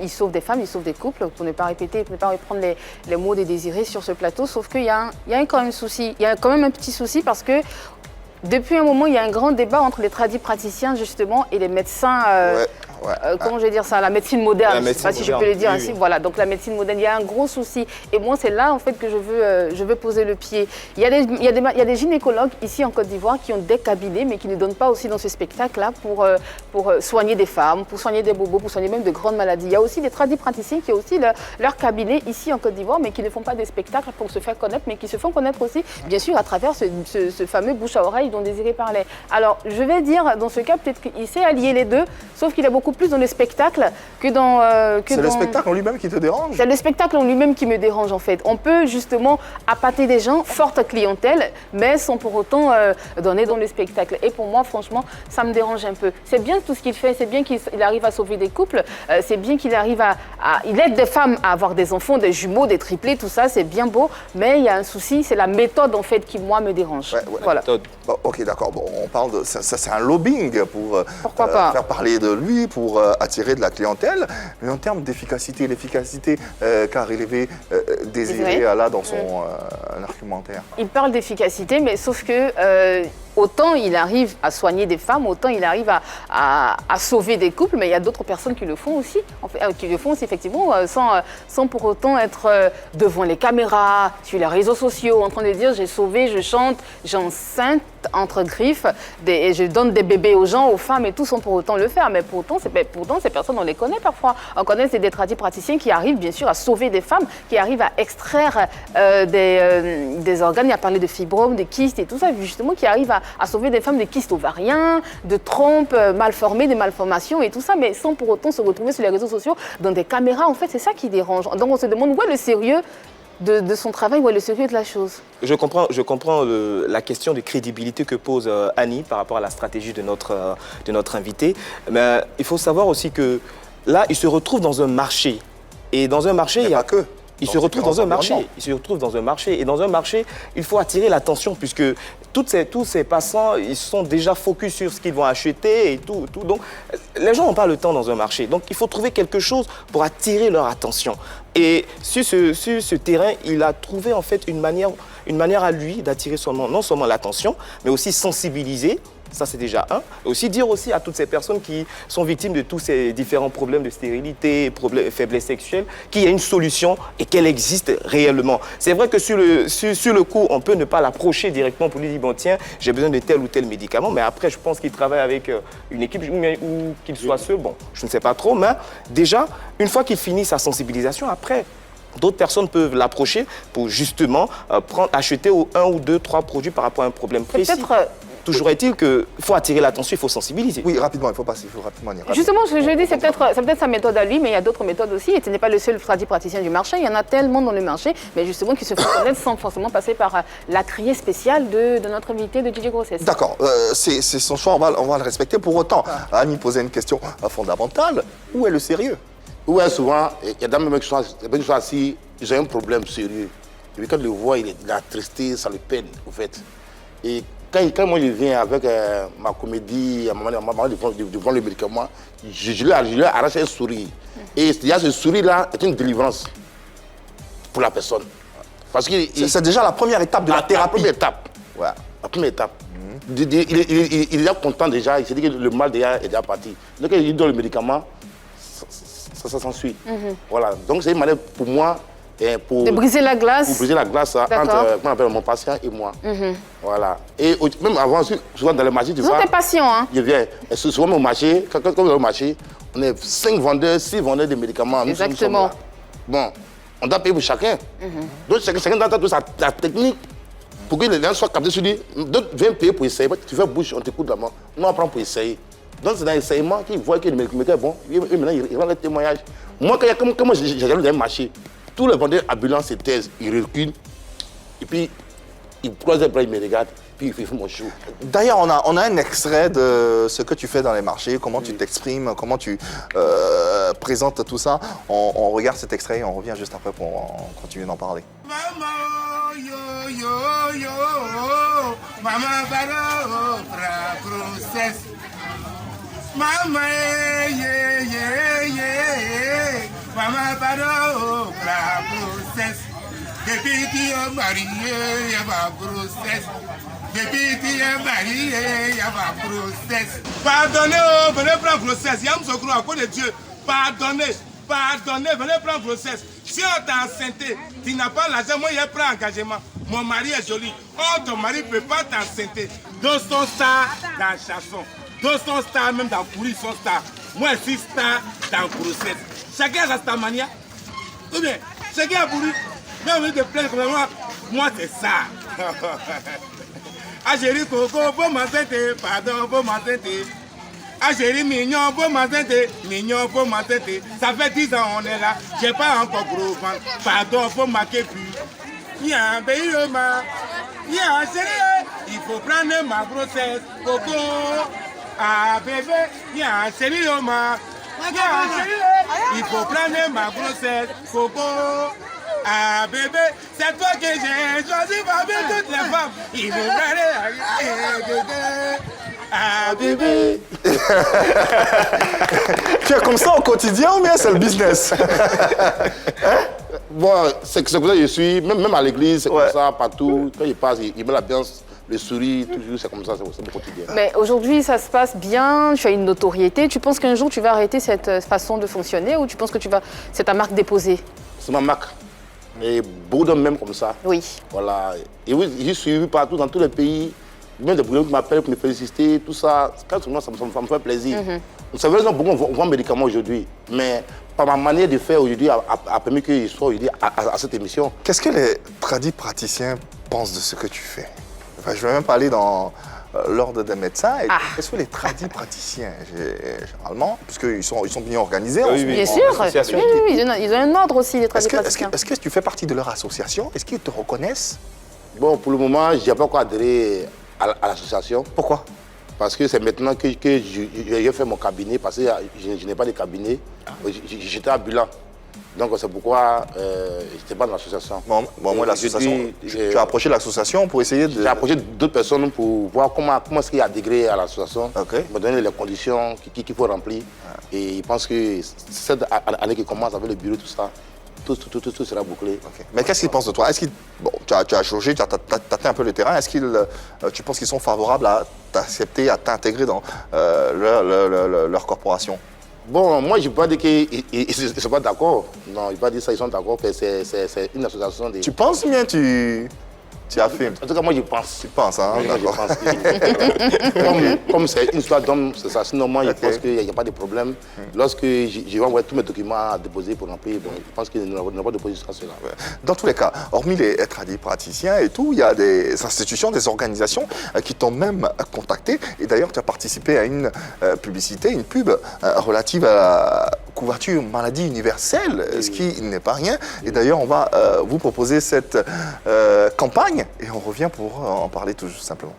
Il sauve des femmes, il sauve des couples, pour ne pas répéter, pour ne pas reprendre les mots des Désirés sur ce plateau. Sauf qu'il y a quand même souci. Il y a quand même un petit souci parce que depuis un moment, il y a un grand débat entre les praticiens justement et les médecins, comment je vais dire ça, la médecine moderne, je ne sais pas si je peux le dire ainsi. Voilà, donc la médecine moderne, il y a un gros souci. Et moi, c'est là en fait que je veux poser le pied. Il y a des gynécologues ici en Côte d'Ivoire qui ont des cabinets, mais qui ne donnent pas aussi dans ce spectacle-là pour soigner des femmes, pour soigner des bobos, pour soigner même de grandes maladies. Il y a aussi des praticiens qui ont aussi leur cabinet ici en Côte d'Ivoire, mais qui ne font pas des spectacles pour se faire connaître, mais qui se font connaître aussi, bien sûr, à travers ce fameux bouche à oreille dont Désiré parlait. Alors, je vais dire, dans ce cas, peut-être qu'il sait allier les deux, sauf qu'il est beaucoup plus dans le spectacle que dans... c'est le spectacle en lui-même qui te dérange? C'est le spectacle en lui-même qui me dérange, en fait. On peut justement appâter des gens, forte clientèle, mais sans pour autant donner dans le spectacle. Et pour moi, franchement, ça me dérange un peu. C'est bien tout ce qu'il fait, c'est bien qu'il arrive à sauver des couples, c'est bien qu'il arrive il aide des femmes à avoir des enfants, des jumeaux, des triplés, tout ça, c'est bien beau, mais il y a un souci, c'est la méthode, en fait, qui, moi, me dérange. Voilà. Bon, ok, d'accord. Bon, on parle de ça, c'est un lobbying pour faire parler de lui, pour attirer de la clientèle. Mais en termes d'efficacité, l'efficacité qu'a relevé Désiré là dans son argumentaire. Il parle d'efficacité, mais sauf que autant il arrive à soigner des femmes, autant il arrive à sauver des couples, mais il y a d'autres personnes qui le font aussi, effectivement, sans pour autant être devant les caméras, sur les réseaux sociaux, en train de dire j'ai sauvé, je chante, j'enceinte entre griffes, et je donne des bébés aux gens, aux femmes et tout, sans pour autant le faire. Mais pourtant, ces personnes, on les connaît parfois. On connaît des tradipraticiens qui arrivent bien sûr à sauver des femmes, qui arrivent à extraire des organes. Il a parlé de fibromes, de kystes et tout ça, justement, qui arrivent à sauver des femmes de kystes ovariens, de trompes mal formées, de malformations et tout ça, mais sans pour autant se retrouver sur les réseaux sociaux, dans des caméras. En fait, c'est ça qui dérange. Donc on se demande où est le sérieux de son travail, où est le sérieux de la chose. Je comprends la question de crédibilité que pose Annie par rapport à la stratégie de notre invité. Mais il faut savoir aussi que là, il se retrouve dans un marché. Et dans un marché, il y a... pas que. Il se retrouve dans un marché. Il se retrouve dans un marché. Et dans un marché, il faut attirer l'attention puisque tous ces passants, ils sont déjà focus sur ce qu'ils vont acheter et tout. Donc, les gens n'ont pas le temps dans un marché. Donc, il faut trouver quelque chose pour attirer leur attention. Et sur ce terrain, il a trouvé en fait une manière à lui d'attirer non seulement l'attention, mais aussi sensibiliser. Ça, c'est déjà un. Et aussi dire aussi à toutes ces personnes qui sont victimes de tous ces différents problèmes de stérilité, faiblesse sexuelle, qu'il y a une solution et qu'elle existe réellement. C'est vrai que sur le coup, on peut ne pas l'approcher directement pour lui dire, bon tiens, j'ai besoin de tel ou tel médicament, mais après, je pense qu'il travaille avec une équipe ou qu'il soit seul, bon, je ne sais pas trop, mais déjà, une fois qu'il finit sa sensibilisation, après, d'autres personnes peuvent l'approcher pour justement acheter un ou deux, trois produits par rapport à un problème précis. Toujours est-il qu'il faut attirer l'attention, il faut sensibiliser. Oui, rapidement, il faut passer, il faut rapidement dire. Justement, je dis, c'est peut-être sa méthode à lui, mais il y a d'autres méthodes aussi. Et ce n'est pas le seul tradipraticien du marché. Il y en a tellement dans le marché, mais justement qui se font connaître sans forcément passer par la criée spéciale de notre invité de DJ Grossesse. D'accord, c'est son choix, on va le respecter. Pour autant, Annie posait une question fondamentale. Où est le sérieux? Où est souvent, il y a des mecs qui sont assis, ils ont un problème sérieux. Et puis quand ils le voient, il est attristé, ça le peine, en fait. Et quand moi je viens avec ma comédie, à un moment devant le médicament, je lui arrache un sourire. Et ce sourire-là est une délivrance pour la personne. Parce que c'est déjà la première étape de la thérapie. La première étape. Ouais, la première étape. Il est déjà content déjà, il s'est dit que le mal déjà est déjà parti. Donc quand il donne le médicament, ça s'ensuit. Voilà, donc c'est une manière pour moi de briser la glace. Pour briser la glace entre mon patient et moi. Voilà. Et même avant, souvent dans le marché, tu vois. Vous êtes patient, hein? Je viens. Et souvent au marché, quand on est au marché, on est 5 vendeurs, 6 vendeurs de médicaments. Exactement. Bon, on doit payer pour chacun. Donc chacun doit avoir sa technique pour que les gens soient captés sur lui. D'autres viennent payer pour essayer. Tu fais bouche, on t'écoute d'abord. Nous, on prend pour essayer. Donc c'est dans l'essayement qu'ils voient que le médicament est bon. Et maintenant, ils rendent les témoignages. Moi, quand j'arrive dans un marché, tous les vendeurs ambulants se taisent, ils reculent, et puis ils croisent les bras, ils me regardent, puis ils font mon show. D'ailleurs, on a un extrait de ce que tu fais dans les marchés, comment tu t'exprimes, comment tu présentes tout ça. On regarde cet extrait et on revient juste après pour continuer d'en parler. Maman, yo, yo, yo, maman, balo, grossesse. Maman, yeah, yeah, yeah. Maman, pardon, la grossesse. Depuis qu'il est marié, il y a ma grossesse. Depuis qu'il est marié, il y a ma grossesse. Pardonnez, venez prendre grossesse. Il y a un secret à cause de Dieu. Pardonnez, venez prendre grossesse. Si on t'a enceinté, tu n'as pas l'argent, moi, je prends engagement. Mon mari est joli. Oh, ton mari ne peut pas t'enceinter. D'autres sont stars dans la chanson. D'autres sont stars, même dans le ils sont stars. Moi, je suis star dans la grossesse. Chacun a sa manière. Ou bien, chacun a voulu. Mais on veut te plaindre comme moi, c'est ça. Ah, chérie Coco, faut m'enceinter. Pardon, faut m'enceinter. Ah, chérie mignon, faut m'enceinter. Mignon, faut m'enceinter. Ça fait 10 ans on est là. J'ai pas encore gros ventre. Pardon, faut marquer plus. Y'a un pays y'a un chérie. Il faut prendre ma grossesse. Coco. Ah, bébé. Y'a un chérie il faut prendre ma grossesse, Coco. Ah bébé, c'est toi que j'ai choisi parmi toutes les femmes. Il faut prendre bébé. Ah bébé. Tu es comme ça au quotidien ou bien c'est le business? Bon, c'est comme ça que je suis, même à l'église, c'est comme ça, partout. Quand il passe, il met l'ambiance le sourire, toujours, c'est comme ça, c'est mon quotidien. Mais aujourd'hui, ça se passe bien, tu as une notoriété. Tu penses qu'un jour, tu vas arrêter cette façon de fonctionner ou tu penses que c'est ta marque déposée? C'est ma marque. Et beaucoup d'hommes même comme ça. Oui. Voilà. Et oui, j'ai suivi partout, dans tous les pays. Même des boulons qui m'appellent pour me féliciter, tout ça. Quand tout le monde, ça me fait plaisir. C'est vrai que beaucoup vont médicaments aujourd'hui. Mais par ma manière de faire aujourd'hui a permis qu'ils soient aujourd'hui à cette émission. Qu'est-ce que les tradis praticiens pensent de ce que tu fais? Enfin, je vais même parler dans l'ordre des médecins. Qu'est-ce que les tradis praticiens, généralement, puisqu'ils sont bien organisés, bien sûr. Oui, ils ont un ordre aussi, les tradis praticiens. Est-ce que tu fais partie de leur association? Est-ce qu'ils te reconnaissent? Bon, pour le moment, je n'ai pas encore adhéré à l'association. Pourquoi? Parce que c'est maintenant que j'ai fait mon cabinet, parce que je n'ai pas de cabinet. J'étais ambulant. Donc c'est pourquoi je n'étais pas dans l'association. Bon, moi, l'association, tu as approché l'association pour essayer de... J'ai approché d'autres personnes pour voir comment est-ce qu'il y a adhérer à l'association, me donner les conditions qu'il faut remplir. Et je pense que cette année qui commence avec le bureau, tout ça, tout sera bouclé. Mais qu'est-ce qu'ils pensent de toi? Est-ce qu'ils... Bon, tu as jaugé, tu as tâté un peu le terrain. Est-ce qu'ils... tu penses qu'ils sont favorables à t'accepter, à t'intégrer dans leur corporation? Bon, moi, je ne peux pas dire qu'ils ne sont pas d'accord. Non, je ne peux pas dire ça, ils sont d'accord. C'est une association de... Tu penses bien, tu affirmes. En tout cas, moi, je pense. Tu penses, hein? Oui, je pense. Comme c'est une histoire d'homme, c'est ça. Sinon, moi, je pense qu'il n'y a pas de problème. Lorsque je vais envoyer tous mes documents à déposer pour remplir, bon, je pense qu'il n'y a pas de position à cela. Dans tous les cas, hormis les tradis praticiens et tout, il y a des institutions, des organisations qui t'ont même contacté. Et d'ailleurs, tu as participé à une publicité, une pub relative à la couverture maladie universelle, ce qui n'est pas rien. Et d'ailleurs, on va vous proposer cette campagne et on revient pour en parler tout simplement.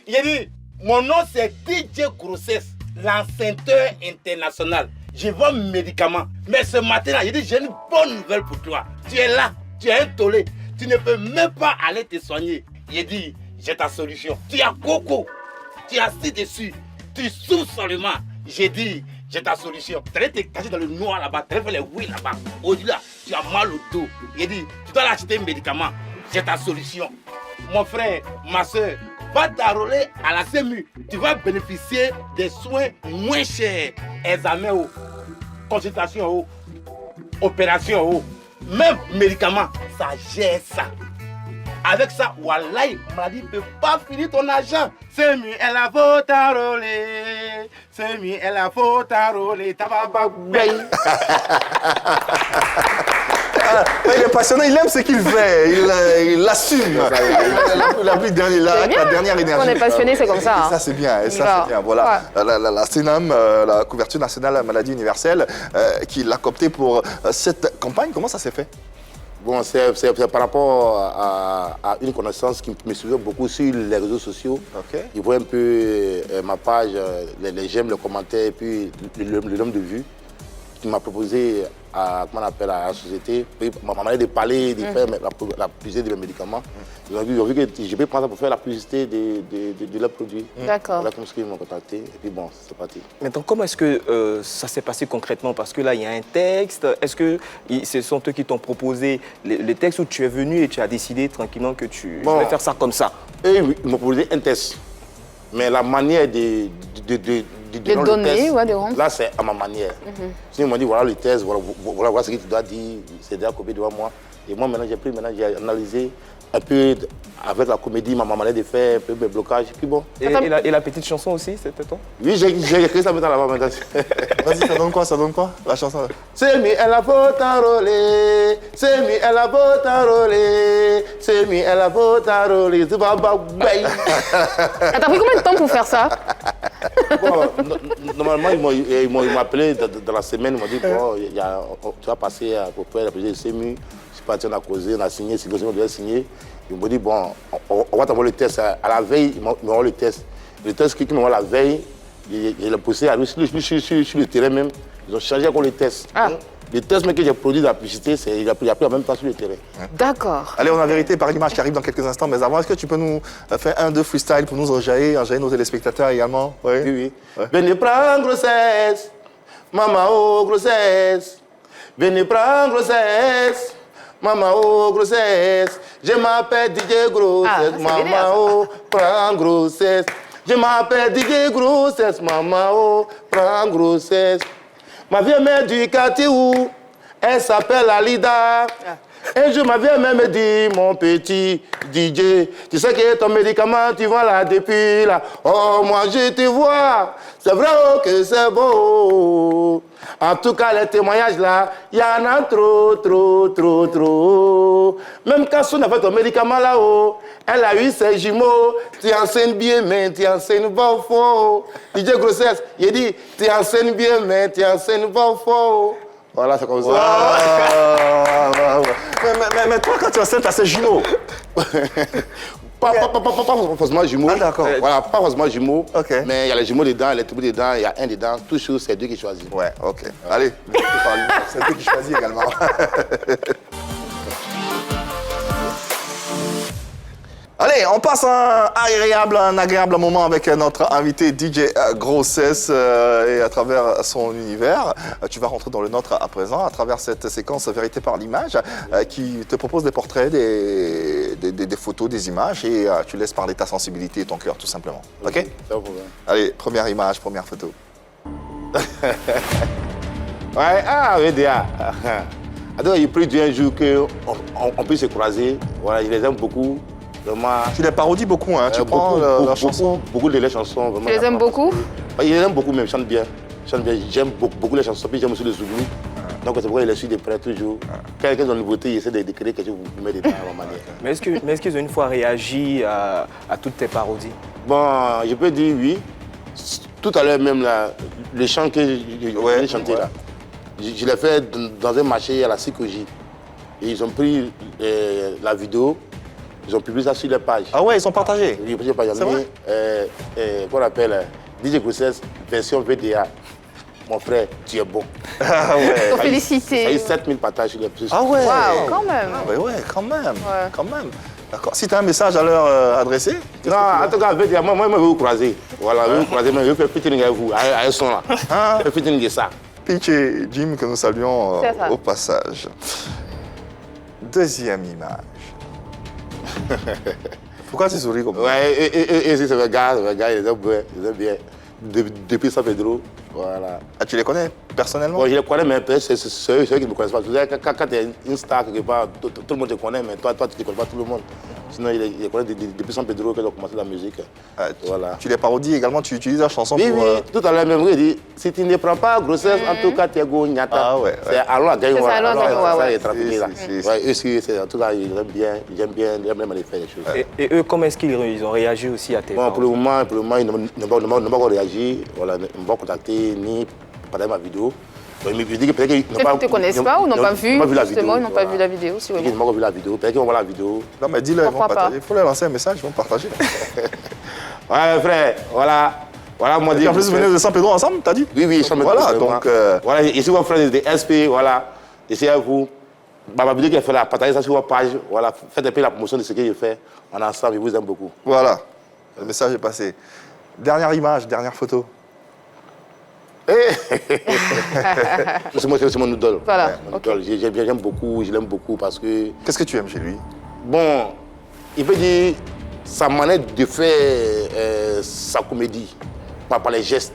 J'ai dit, mon nom c'est DJ Grossesse, l'enceinteur international. Je vends médicaments. Mais ce matin-là, j'ai dit, j'ai une bonne nouvelle pour toi. Tu es là, tu es un tollé. Tu ne peux même pas aller te soigner. J'ai dit, j'ai ta solution. Tu as coco. Tu as assis dessus. Tu souffres seulement. J'ai dit, j'ai ta solution. Tu allais te cacher dans le noir là-bas. Tu allais faire les oui là-bas. Au-delà, tu as mal au dos. J'ai dit, tu dois acheter un médicament. J'ai ta solution. Mon frère, ma soeur, va t'enrôler à la CEMU. Tu vas bénéficier des soins moins chers. Examen, consultation, opération, même médicaments. Ça gère ça. Avec ça, Wallahi, maladie ne peut pas finir ton argent. CEMU, elle a faut t'enrôler. CEMU, elle a faut t'enrôler. Il est passionné, il aime ce qu'il fait, il l'assume. La dernière énergie. On est passionné, c'est comme ça. Et ça, c'est bien. Voilà. La CNAM, la couverture nationale maladie universelle, qui l'a coopté pour cette campagne. Comment ça s'est fait? Bon, c'est par rapport à une connaissance qui me suivait beaucoup sur les réseaux sociaux. Il voit un peu ma page, les j'aime, les commentaires et puis le nombre de vues. Qui m'a proposé à la société, ma manière de parler, de faire la publicité de mes médicaments. Ils ont vu que je peux prendre ça pour faire la publicité de leurs produits. D'accord. Voilà comme ce qu'ils m'ont contacté. Et puis bon, c'est parti. Maintenant, comment est-ce que ça s'est passé concrètement? Parce que là, il y a un texte. Est-ce que ce sont eux qui t'ont proposé les textes où tu es venu et tu as décidé tranquillement que tu vais faire ça comme ça? Et ils m'ont proposé un test. Mais la manière de donner, là, c'est à ma manière. Si ils m'ont dit, voilà le test, voilà ce que tu dois dire, c'est déjà copié devant moi. Et moi, maintenant, j'ai analysé un peu avec la comédie, ma manière de faire, un peu mes blocages. Puis bon. Et la petite chanson aussi, c'était toi? Oui, j'ai écrit ça maintenant là-bas. Vas-y, ça donne quoi, la chanson? CEMU, elle a beau t'enrôler. CEMU, elle a beau t'enrôler. CEMU, elle a beau t'enrôler. T'as pris combien de temps pour faire ça? Bon, normalement, ils m'ont appelé dans la semaine. Ils m'ont dit, bon, tu vas passer pour faire la présidence de CEMU. Je suis parti, on a causé, on a signé, on devait signer. Ils m'ont dit, bon, on va t'envoyer le test. À la veille, ils m'ont envoyé le test. Le test qu'ils m'ont envoyé la veille, je l'ai poussé à lui, sur le terrain même. Ils ont changé encore le test. Le test que j'ai produit dans la publicité, il a pris en même temps sur le terrain. D'accord. Allez, on a vérité par l'image qui arrive dans quelques instants. Mais avant, est-ce que tu peux nous faire un, deux freestyle pour nous enjailler nos téléspectateurs également? Oui. Venez prendre grossesse, maman, oh grossesse. Venez prendre grossesse, Maman, oh, grossesse. Je m'appelle DJ Grossesse. Maman, oh, prends grossesse. Je m'appelle DJ Grossesse. Maman, oh, prends grossesse. Ma vieille mère du quartier où elle s'appelle Alida. Un jour, ma vieille mère me dit, mon petit DJ, tu sais que ton médicament, tu vends là depuis là. Oh, moi, je te vois. C'est vrai que c'est beau. En tout cas, les témoignages là, il y en a trop, trop, trop, trop. Même quand on a fait ton médicament là-haut, elle a eu ses jumeaux. Tu enseignes bien, mais tu enseignes pas faux. DJ Grossesse, il dit, tu enseignes bien, mais tu enseignes pas faux. Voilà, c'est comme ça. Mais toi, quand tu enseignes, tu as ces jumeaux. Pas forcément jumeaux. Ah, d'accord. Voilà, pas forcément jumeaux. Ok. Mais il y a les jumeaux dedans, les tribus dedans, il y a un dedans. Toujours, c'est deux qui choisissent. Ouais, ok. Allez, c'est toi qui choisis également. Allez, on passe un agréable moment avec notre invité DJ Grossesse et à travers son univers. Tu vas rentrer dans le nôtre à présent à travers cette séquence Vérité par l'image qui te propose des portraits, des photos, des images et tu laisses parler ta sensibilité et ton cœur tout simplement. Ok? C'est pas de problème. Allez, première image, première photo. Ouais, VDA. Alors, il prie Dieu un jour qu'on puisse se croiser. Voilà, je les aime beaucoup. Vraiment. Tu les parodies beaucoup, hein? Tu prends la chanson. Beaucoup de les chansons. Vraiment, Tu les aimes beaucoup? Ouais, je les aime beaucoup, même. Chante bien. J'aime beaucoup les chansons. Puis j'aime aussi le zoulou. Donc c'est pourquoi je les suis de près toujours. Quand ils ont une nouveauté, j'essaie de créer quelque chose pour mettre dedans à ma manière. Mais est-ce qu'ils ont une fois réagi à toutes tes parodies? Bon, je peux dire oui. Tout à l'heure même, là, le chant que j'ai chanté là, je l'ai fait dans un marché à la Psychologie. Et ils ont pris la vidéo, ils ont publié ça sur leur page. Ah ouais, ils ont partagé. Oui, j'ai pas mis, qu'on appelle DJ Grossesse version VDA. Mon frère, tu es bon. Ah ouais. Faut féliciter. Ça a eu 7000 partages sur les plus. Ah ouais. Waouh, quand même. Ah ouais, ouais, quand même. Ouais. Quand même. D'accord. Si tu as un message à leur adresser. Non, en tout cas, VDA, moi, je vais vous croiser. Voilà, je vais vous croiser, mais je vais faire featuring avec vous, avec un son là. Je vais featuring de ça. Pitch et Jim, que nous saluons C'est ça. au passage. Deuxième image. Pourquoi tu souris comme ça? Ouais, et c'est le gars, il les aime bien. Depuis San Pedro, voilà. Ah, tu les connais personnellement? Bon, je les connais, mais c'est eux qui ne me connaissent pas. Quand tu es une star quelque part, tout le monde te connaît, mais toi tu ne connais pas tout le monde. Sinon, il les connaît depuis San Pedro qu'ils ont commencé la musique. Ah, Voilà. Tu les parodies également, tu utilises la chanson Oui, pour... oui, tout à l'heure même, il dit, si tu ne prends pas grossesse, en tout cas, tu es gognata. Ah ouais, ouais. C'est allons à gagner, C'est ça, allons à gagner, ouais, ouais. ça, trafiqué là. Si. Ouais, eux aussi, en tout cas, ils aiment bien aller faire des choses. Et eux, comment est-ce qu'ils ont réagi aussi à tes Bon, pour parodies? le moment, ils n'ont pas encore réagi. Voilà, ils ne m'ont pas contacté ni parler ma vidéo. Donc, je dis que peut-être qu'ils Peut-être qu'ils ne te connaissent pas ou n'ont pas vu. la Justement, vidéo. ils n'ont pas vu la vidéo. Si Ils n'ont pas vu la vidéo. Peut-être qu'ils vont voir la vidéo. Non, mais dis-le, ils vont Pourquoi pas? partager. Il faut leur lancer un message, ils vont partager. Ouais, frère, voilà. Voilà, moi, Et en plus, vous venez de San Pedro ensemble, t'as dit? Oui, oui, ça me Voilà, donc... Voilà, ici, mon frère des SP, voilà. Ici, à vous. Ma vidéo qui a fait là, partagez ça sur votre page. Voilà, faites un peu la promotion de ce que je fais. On est ensemble, je vous aime beaucoup. Voilà, le message est passé. Dernière image, dernière photo. C'est mon idole. Voilà, Ouais, mon idole. J'aime beaucoup, je l'aime beaucoup parce que... Qu'est-ce que tu aimes chez lui? Bon, il peut dire sa manière de faire sa comédie, par les gestes.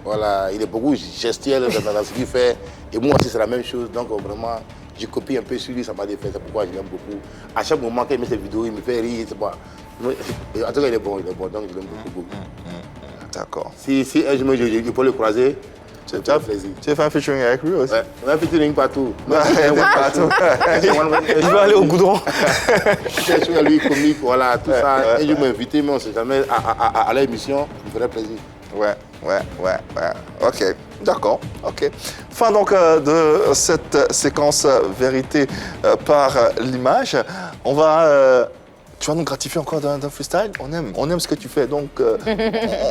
Voilà, il est beaucoup gestuel dans ce qu'il fait. Et moi aussi, c'est la même chose. Donc, vraiment, je copie un peu sur lui, ça m'a fait. C'est pourquoi je l'aime beaucoup. À chaque moment qu'il met ses vidéos, il me fait rire. C'est pas... En tout cas, il est bon, donc je l'aime beaucoup. D'accord. Si un jour je peux le croiser, c'est un plaisir. Tu as fait un featuring avec lui aussi? Ouais, on a featuring partout. Partout. Il veut aller au goudron. Je suis à lui comique, voilà, tout ça. Et je m'invite, mais on ne sait jamais à l'émission, il me ferait plaisir. Ouais. Ok, d'accord, ok. Fin donc de cette séquence vérité par l'image. On va... tu vas nous gratifier encore d'un freestyle? On aime ce que tu fais, donc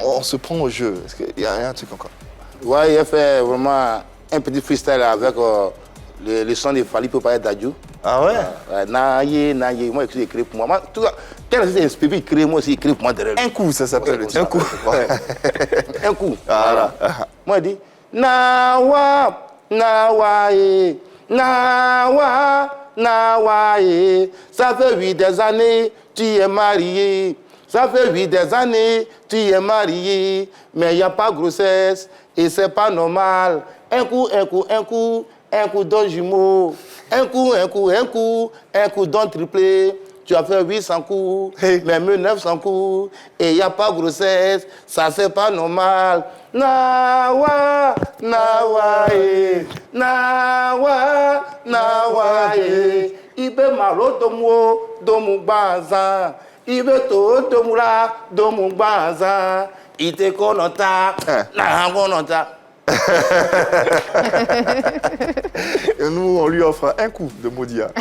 on se prend au jeu. Est-ce qu'il y a un truc encore? Ouais, il a fait vraiment un petit freestyle avec le son de Fali Popaya Dadju. Ah ouais? Naye, moi il écrit pour moi. Tout ça, quand il inspiré, il crée, moi aussi il écrit pour moi derrière. Un coup, ça s'appelle le titre. Un coup. Un coup. Voilà. Moi, il dit Nawa, Nawa, Nawa, Nawaye. Ça fait 8 des années, tu es marié. Ça fait 8 des années, tu es marié. Mais il n'y a pas grossesse et c'est pas normal. Un coup, don jumeau. Un coup, don triplé. Tu as fait 800 coups, même 900 coups, et il n'y a pas grossesse, ça c'est pas normal. Nawa, Ibe malo domu baza. Ibe to domula domu baza. Ite konota, na konota. Et nous, on lui offre un coup de Modia.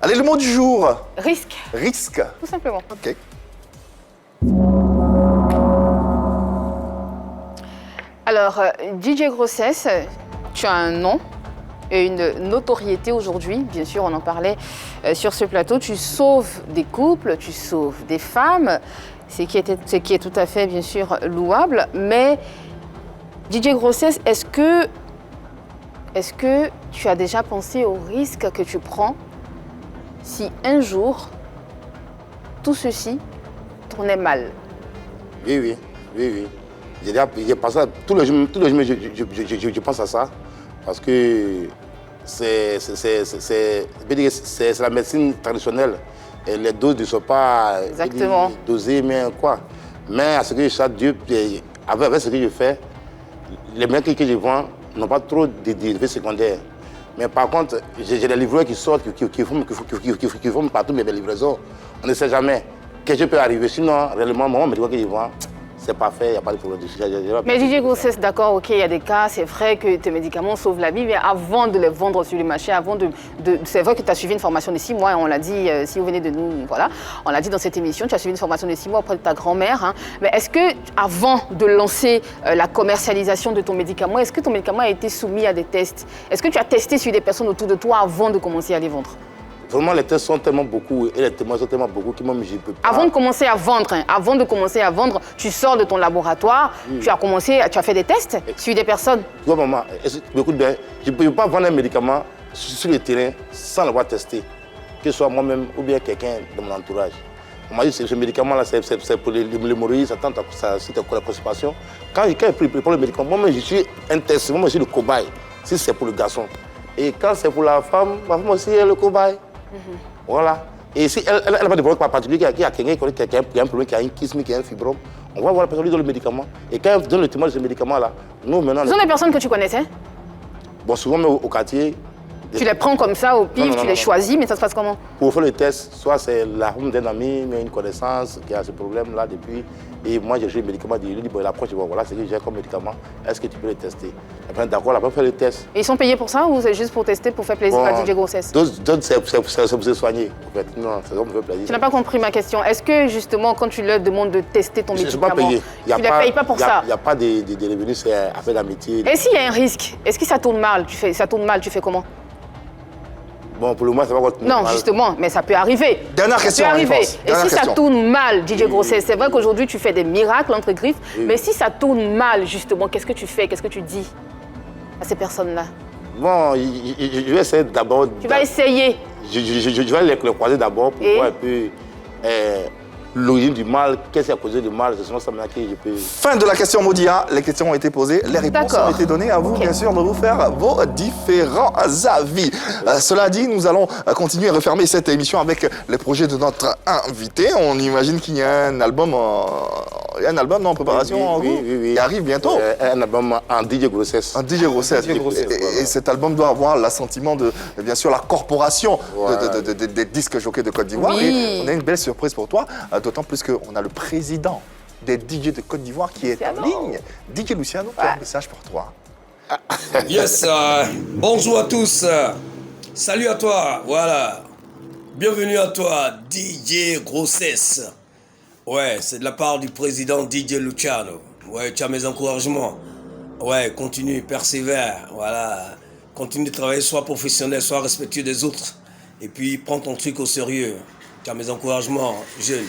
Allez, le mot du jour. Risque, Risque. tout simplement. Ok. Alors, DJ Grossesse, tu as un nom et une notoriété aujourd'hui. Bien sûr, on en parlait sur ce plateau. Tu sauves des couples, tu sauves des femmes, ce qui est tout à fait, bien sûr, louable. Mais DJ Grossesse, est-ce que tu as déjà pensé au risque que tu prends si un jour, tout ceci tournait mal? Oui. J'ai pensé à tous les jours, je pense à ça. Parce que c'est la médecine traditionnelle. Et les doses ne sont pas dosées, mais quoi. Mais à ce que je sais, Dieu, avec ce que je fais, les mecs que je vends n'ont pas trop d'effets secondaires. Mais par contre, j'ai des livreurs qui sortent, qui font partout mes livraisons. On ne sait jamais. Qu'est-ce qui peut arriver? Sinon, réellement, moi, médicament que je vends, c'est parfait, il n'y a pas de problème. Mais DJ Grossesse, d'accord, ok, il y a des cas, c'est vrai que tes médicaments sauvent la vie, mais avant de les vendre sur le marché, c'est vrai que tu as suivi une formation de 6 mois, on l'a dit, si vous venez de nous, voilà, on l'a dit dans cette émission, tu as suivi une formation de 6 mois auprès de ta grand-mère, hein. Mais est-ce que, avant de lancer la commercialisation de ton médicament, est-ce que ton médicament a été soumis à des tests? Est-ce que tu as testé sur des personnes autour de toi avant de commencer à les vendre? Vraiment, les tests sont tellement beaucoup et les témoins sont tellement beaucoup que même je ne peux pas... Avant de commencer à vendre, tu sors de ton laboratoire, tu as fait des tests sur des personnes. Tu vois, maman, écoute bien, je ne peux pas vendre un médicament sur le terrain sans l'avoir testé, que ce soit moi-même ou bien quelqu'un de mon entourage. On m'a dit que ce médicament-là, c'est pour l'hémorroïde, ça tente à la constipation. Quand il prend le médicament, moi-même, je suis un test, moi-même, je suis le cobaye, si c'est pour le garçon. Et quand c'est pour la femme aussi, elle est le cobaye. Voilà. Et si elle n'a pas de problème particulier, qu'il y a quelqu'un qui a un problème, qui a une kyste, qui a un fibrome, on va voir la personne lui donne le médicament. Et quand elle donne le témoin de ce médicament-là, nous maintenant... Ce sont des personnes que tu connaissais? Bon, souvent, mais au quartier... Tu les prends comme ça au pif, tu les choisis, mais ça se passe comment? Pour faire le test, soit c'est la femme d'un ami, mais une connaissance qui a ce problème-là depuis. Et moi, j'ai le médicament, je lui dis, bon, il approche, bon, voilà ce que j'ai comme médicament, est-ce que tu peux le tester? Après, d'accord, elle va faire le test. Et ils sont payés pour ça ou c'est juste pour tester, pour faire plaisir à DJ Grossesse? C'est pour se soigner, en fait. Non, c'est pour faire plaisir. Tu n'as pas compris ma question. Est-ce que, justement, quand tu leur demandes de tester ton médicament, pas payé. Tu ne les payes pas pour ça? Il n'y a pas de revenus, c'est affaire d'amitié. Et s'il y a un risque, est-ce que ça tourne mal? Tu fais comment? Bon, pour le moment, ça va pas tourner mal. Non, justement, mais ça peut arriver. Dernière question, Et si ça tourne mal, DJ Grossesse, c'est vrai qu'aujourd'hui, tu fais des miracles entre griffes, mais si ça tourne mal, justement, qu'est-ce que tu fais? Qu'est-ce que tu dis à ces personnes-là? Bon, je vais essayer d'abord... Tu vas essayer? Je vais les croiser d'abord pour voir un peu l'origine du mal, qu'est-ce qui a causé le mal, c'est ça maintenant que je peux... Fin de la question Modia, les questions ont été posées, les réponses ont été données à vous, bien sûr, de vous faire vos différents avis. Cela dit, nous allons continuer à refermer cette émission avec les projets de notre invité. On imagine qu'il y a un album en préparation oui. qui arrive bientôt. Un album en DJ Grossesse. Un DJ Grossesse. Et cet album doit avoir l'assentiment de, bien sûr, la corporation des disques jockeys de Côte d'Ivoire. Et on a une belle surprise pour toi. D'autant plus qu'on a le président des DJ de Côte d'Ivoire qui est en ligne. DJ Luciano, qui a un message pour toi. Yes, bonjour à tous. Salut à toi, voilà. Bienvenue à toi, DJ Grossesse. Ouais, c'est de la part du président DJ Luciano. Ouais, tu as mes encouragements. Ouais, continue, persévère, voilà. Continue de travailler, sois professionnel, sois respectueux des autres. Et puis, prends ton truc au sérieux. Tu as mes encouragements, jeune.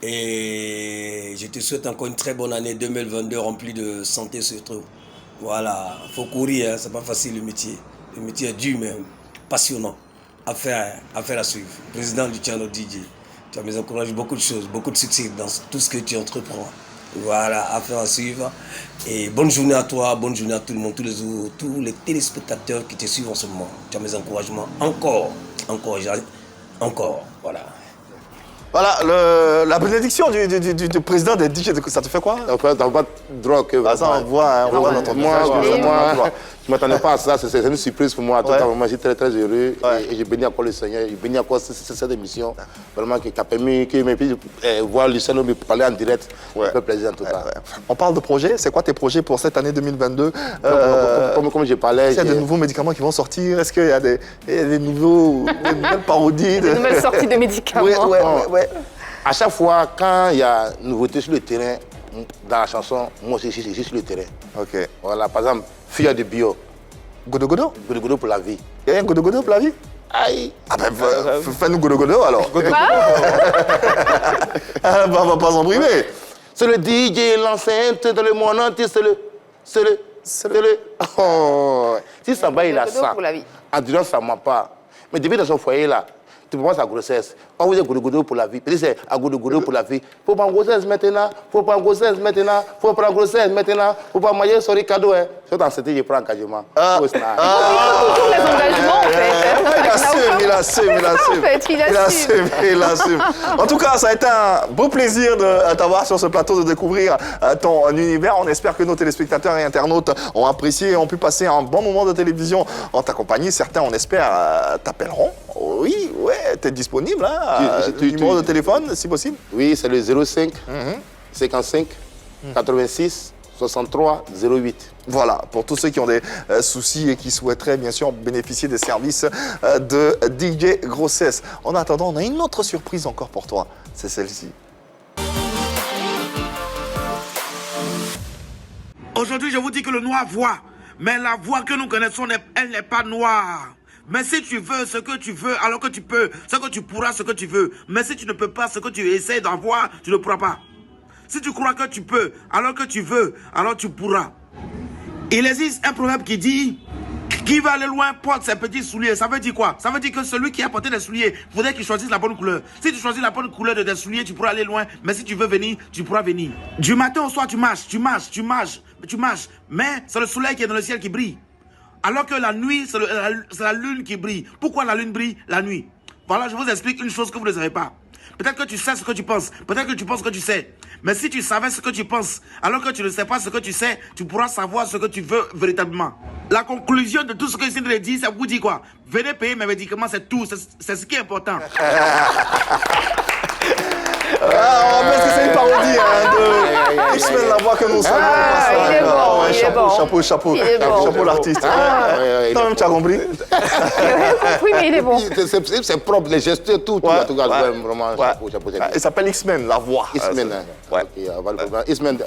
Et je te souhaite encore une très bonne année 2022 remplie de santé surtout. Voilà, il faut courir, hein. C'est pas facile le métier. Le métier est dur, mais passionnant. Affaire à suivre. Président du channel DJ. Tu vas m'encourager beaucoup de choses, beaucoup de succès dans tout ce que tu entreprends. Voilà, affaire à suivre. Et bonne journée à toi, bonne journée à tout le monde, tous les téléspectateurs qui te suivent en ce moment. Tu as mes encouragements encore, voilà. Voilà, la bénédiction du président des DJ, ça te fait quoi? Enfin, t'as pas drogue. Ça, on voit dans ton visage. Moi, je ne m'attendais pas à ça. C'est une surprise pour moi. Tout à moi, je suis très, très heureux. Ouais. Et je bénis encore le Seigneur. Je bénis encore cette émission. Vraiment, qui a permis de voir Lucien me parler en direct. Ça fait plaisir en tout cas. On parle de projets. C'est quoi tes projets pour cette année 2022? Comme je parlais. Est-ce qu'il y a de nouveaux médicaments qui vont sortir? Est-ce qu'il y a des nouvelles parodies? Des nouvelles sorties de médicaments. Ouais. À chaque fois, quand il y a une nouveauté sur le terrain, dans la chanson, moi aussi, je suis sur le terrain. Ok. Voilà, par exemple, fille de bio. Godo-godo? Godo pour la vie. Il y a un godo-godo pour la vie? Aïe. Ah ben, fais-nous godo-godo alors. On va pas s'embrimer. C'est le DJ, l'enceinte dans le monde entier, c'est le. Oh. Si ça va, il a Godo ça. pour la vie. En disant ça ne m'a pas. Mais depuis dans son foyer là, tu penses à grossesse. On vous dit godo pour la vie. Peut-être c'est à godo pour la vie. Faut pas en grossesse maintenant. Faut pas en grossesse maintenant. Faut pas manger sur les cadeaux. Hein. Si t'en sais, je prends engagement. Tous les engagements, en fait. Il assume. En tout cas, ça a été un beau plaisir de t'avoir sur ce plateau, de découvrir ton univers. On espère que nos téléspectateurs et internautes ont apprécié et ont pu passer un bon moment de télévision en ta compagnie. Certains, on espère, t'appelleront. Oui, ouais, t'es disponible, hein? Numéro de téléphone, si possible? Oui, c'est le 05 55 86 63 08. Voilà, pour tous ceux qui ont des soucis et qui souhaiteraient bien sûr bénéficier des services de DJ Grossesse. En attendant, on a une autre surprise encore pour toi, c'est celle-ci. Aujourd'hui, je vous dis que le noir voit, mais la voix que nous connaissons, elle n'est pas noire. Mais si tu veux ce que tu veux, alors que tu peux, ce que tu pourras, ce que tu veux. Mais si tu ne peux pas ce que tu essaies d'avoir, tu ne pourras pas. Si tu crois que tu peux, alors que tu veux, alors tu pourras. Il existe un proverbe qui dit « Qui va aller loin porte ses petits souliers ». Ça veut dire quoi? Ça veut dire que celui qui a porté des souliers, il faudrait qu'il choisisse la bonne couleur. Si tu choisis la bonne couleur de tes souliers, tu pourras aller loin. Mais si tu veux venir, tu pourras venir. Du matin au soir, tu marches. Mais c'est le soleil qui est dans le ciel qui brille. Alors que la nuit, c'est la lune qui brille. Pourquoi la lune brille la nuit? Voilà, je vous explique une chose que vous ne savez pas. Peut-être que tu sais ce que tu penses. Peut-être que tu penses que tu sais. Mais si tu savais ce que tu penses, alors que tu ne sais pas ce que tu sais, tu pourras savoir ce que tu veux véritablement. La conclusion de tout ce que je viens de dire, ça vous dit quoi? Venez payer mes médicaments, c'est tout. C'est ce qui est important. Parce que c'est une parodie de X-Men, la voix que nous sommes. Il est bon, il est bon. Chapeau Il est bon. chapeau l'artiste. Toi-même, tu as compris? Oui, mais il est bon. C'est propre, les gestes, tout. En tout cas, vraiment, chapeau. Il s'appelle X-Men, la voix. X-Men. X-Men.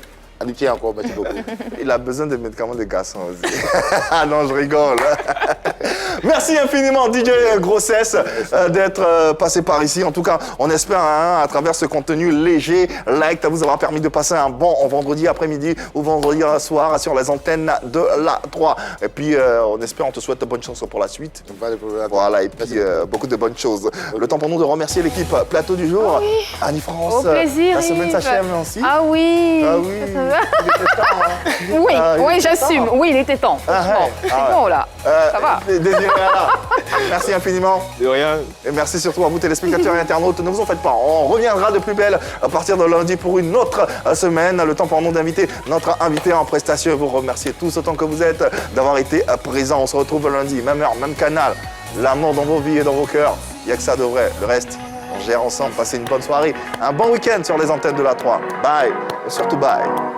Tiens encore, merci beaucoup. Il a besoin de médicaments de garçon aussi. Ah non, je rigole. Merci infiniment, DJ Grossesse, d'être passé par ici. En tout cas, on espère, à travers ce contenu léger, light, vous avoir permis de passer un bon vendredi après-midi ou vendredi soir sur les antennes de la 3. Et puis, on espère, on te souhaite de bonnes chances pour la suite. Voilà, et puis beaucoup de bonnes choses. Le temps pour nous de remercier l'équipe plateau du jour. Oui. Annie-France, Au plaisir, la semaine Yves. s'achève aussi. Ah oui. Ah oui. Il était temps, hein. Oui, Ah, il oui, était j'assume. temps. Oui, il était temps. Franchement, c'est bon là. Ça va. Désiré Alain, merci infiniment. De rien. Et merci surtout à vous téléspectateurs et internautes. Ne vous en faites pas, on reviendra de plus belle à partir de lundi pour une autre semaine. Le temps pour nous d'inviter notre invité en prestation et vous remercier tous autant que vous êtes d'avoir été présents. On se retrouve lundi, même heure, même canal. L'amour dans vos vies et dans vos cœurs. Il n'y a que ça de vrai. Le reste, on gère ensemble. Passez une bonne soirée, un bon week-end sur les antennes de la 3. Bye et surtout bye.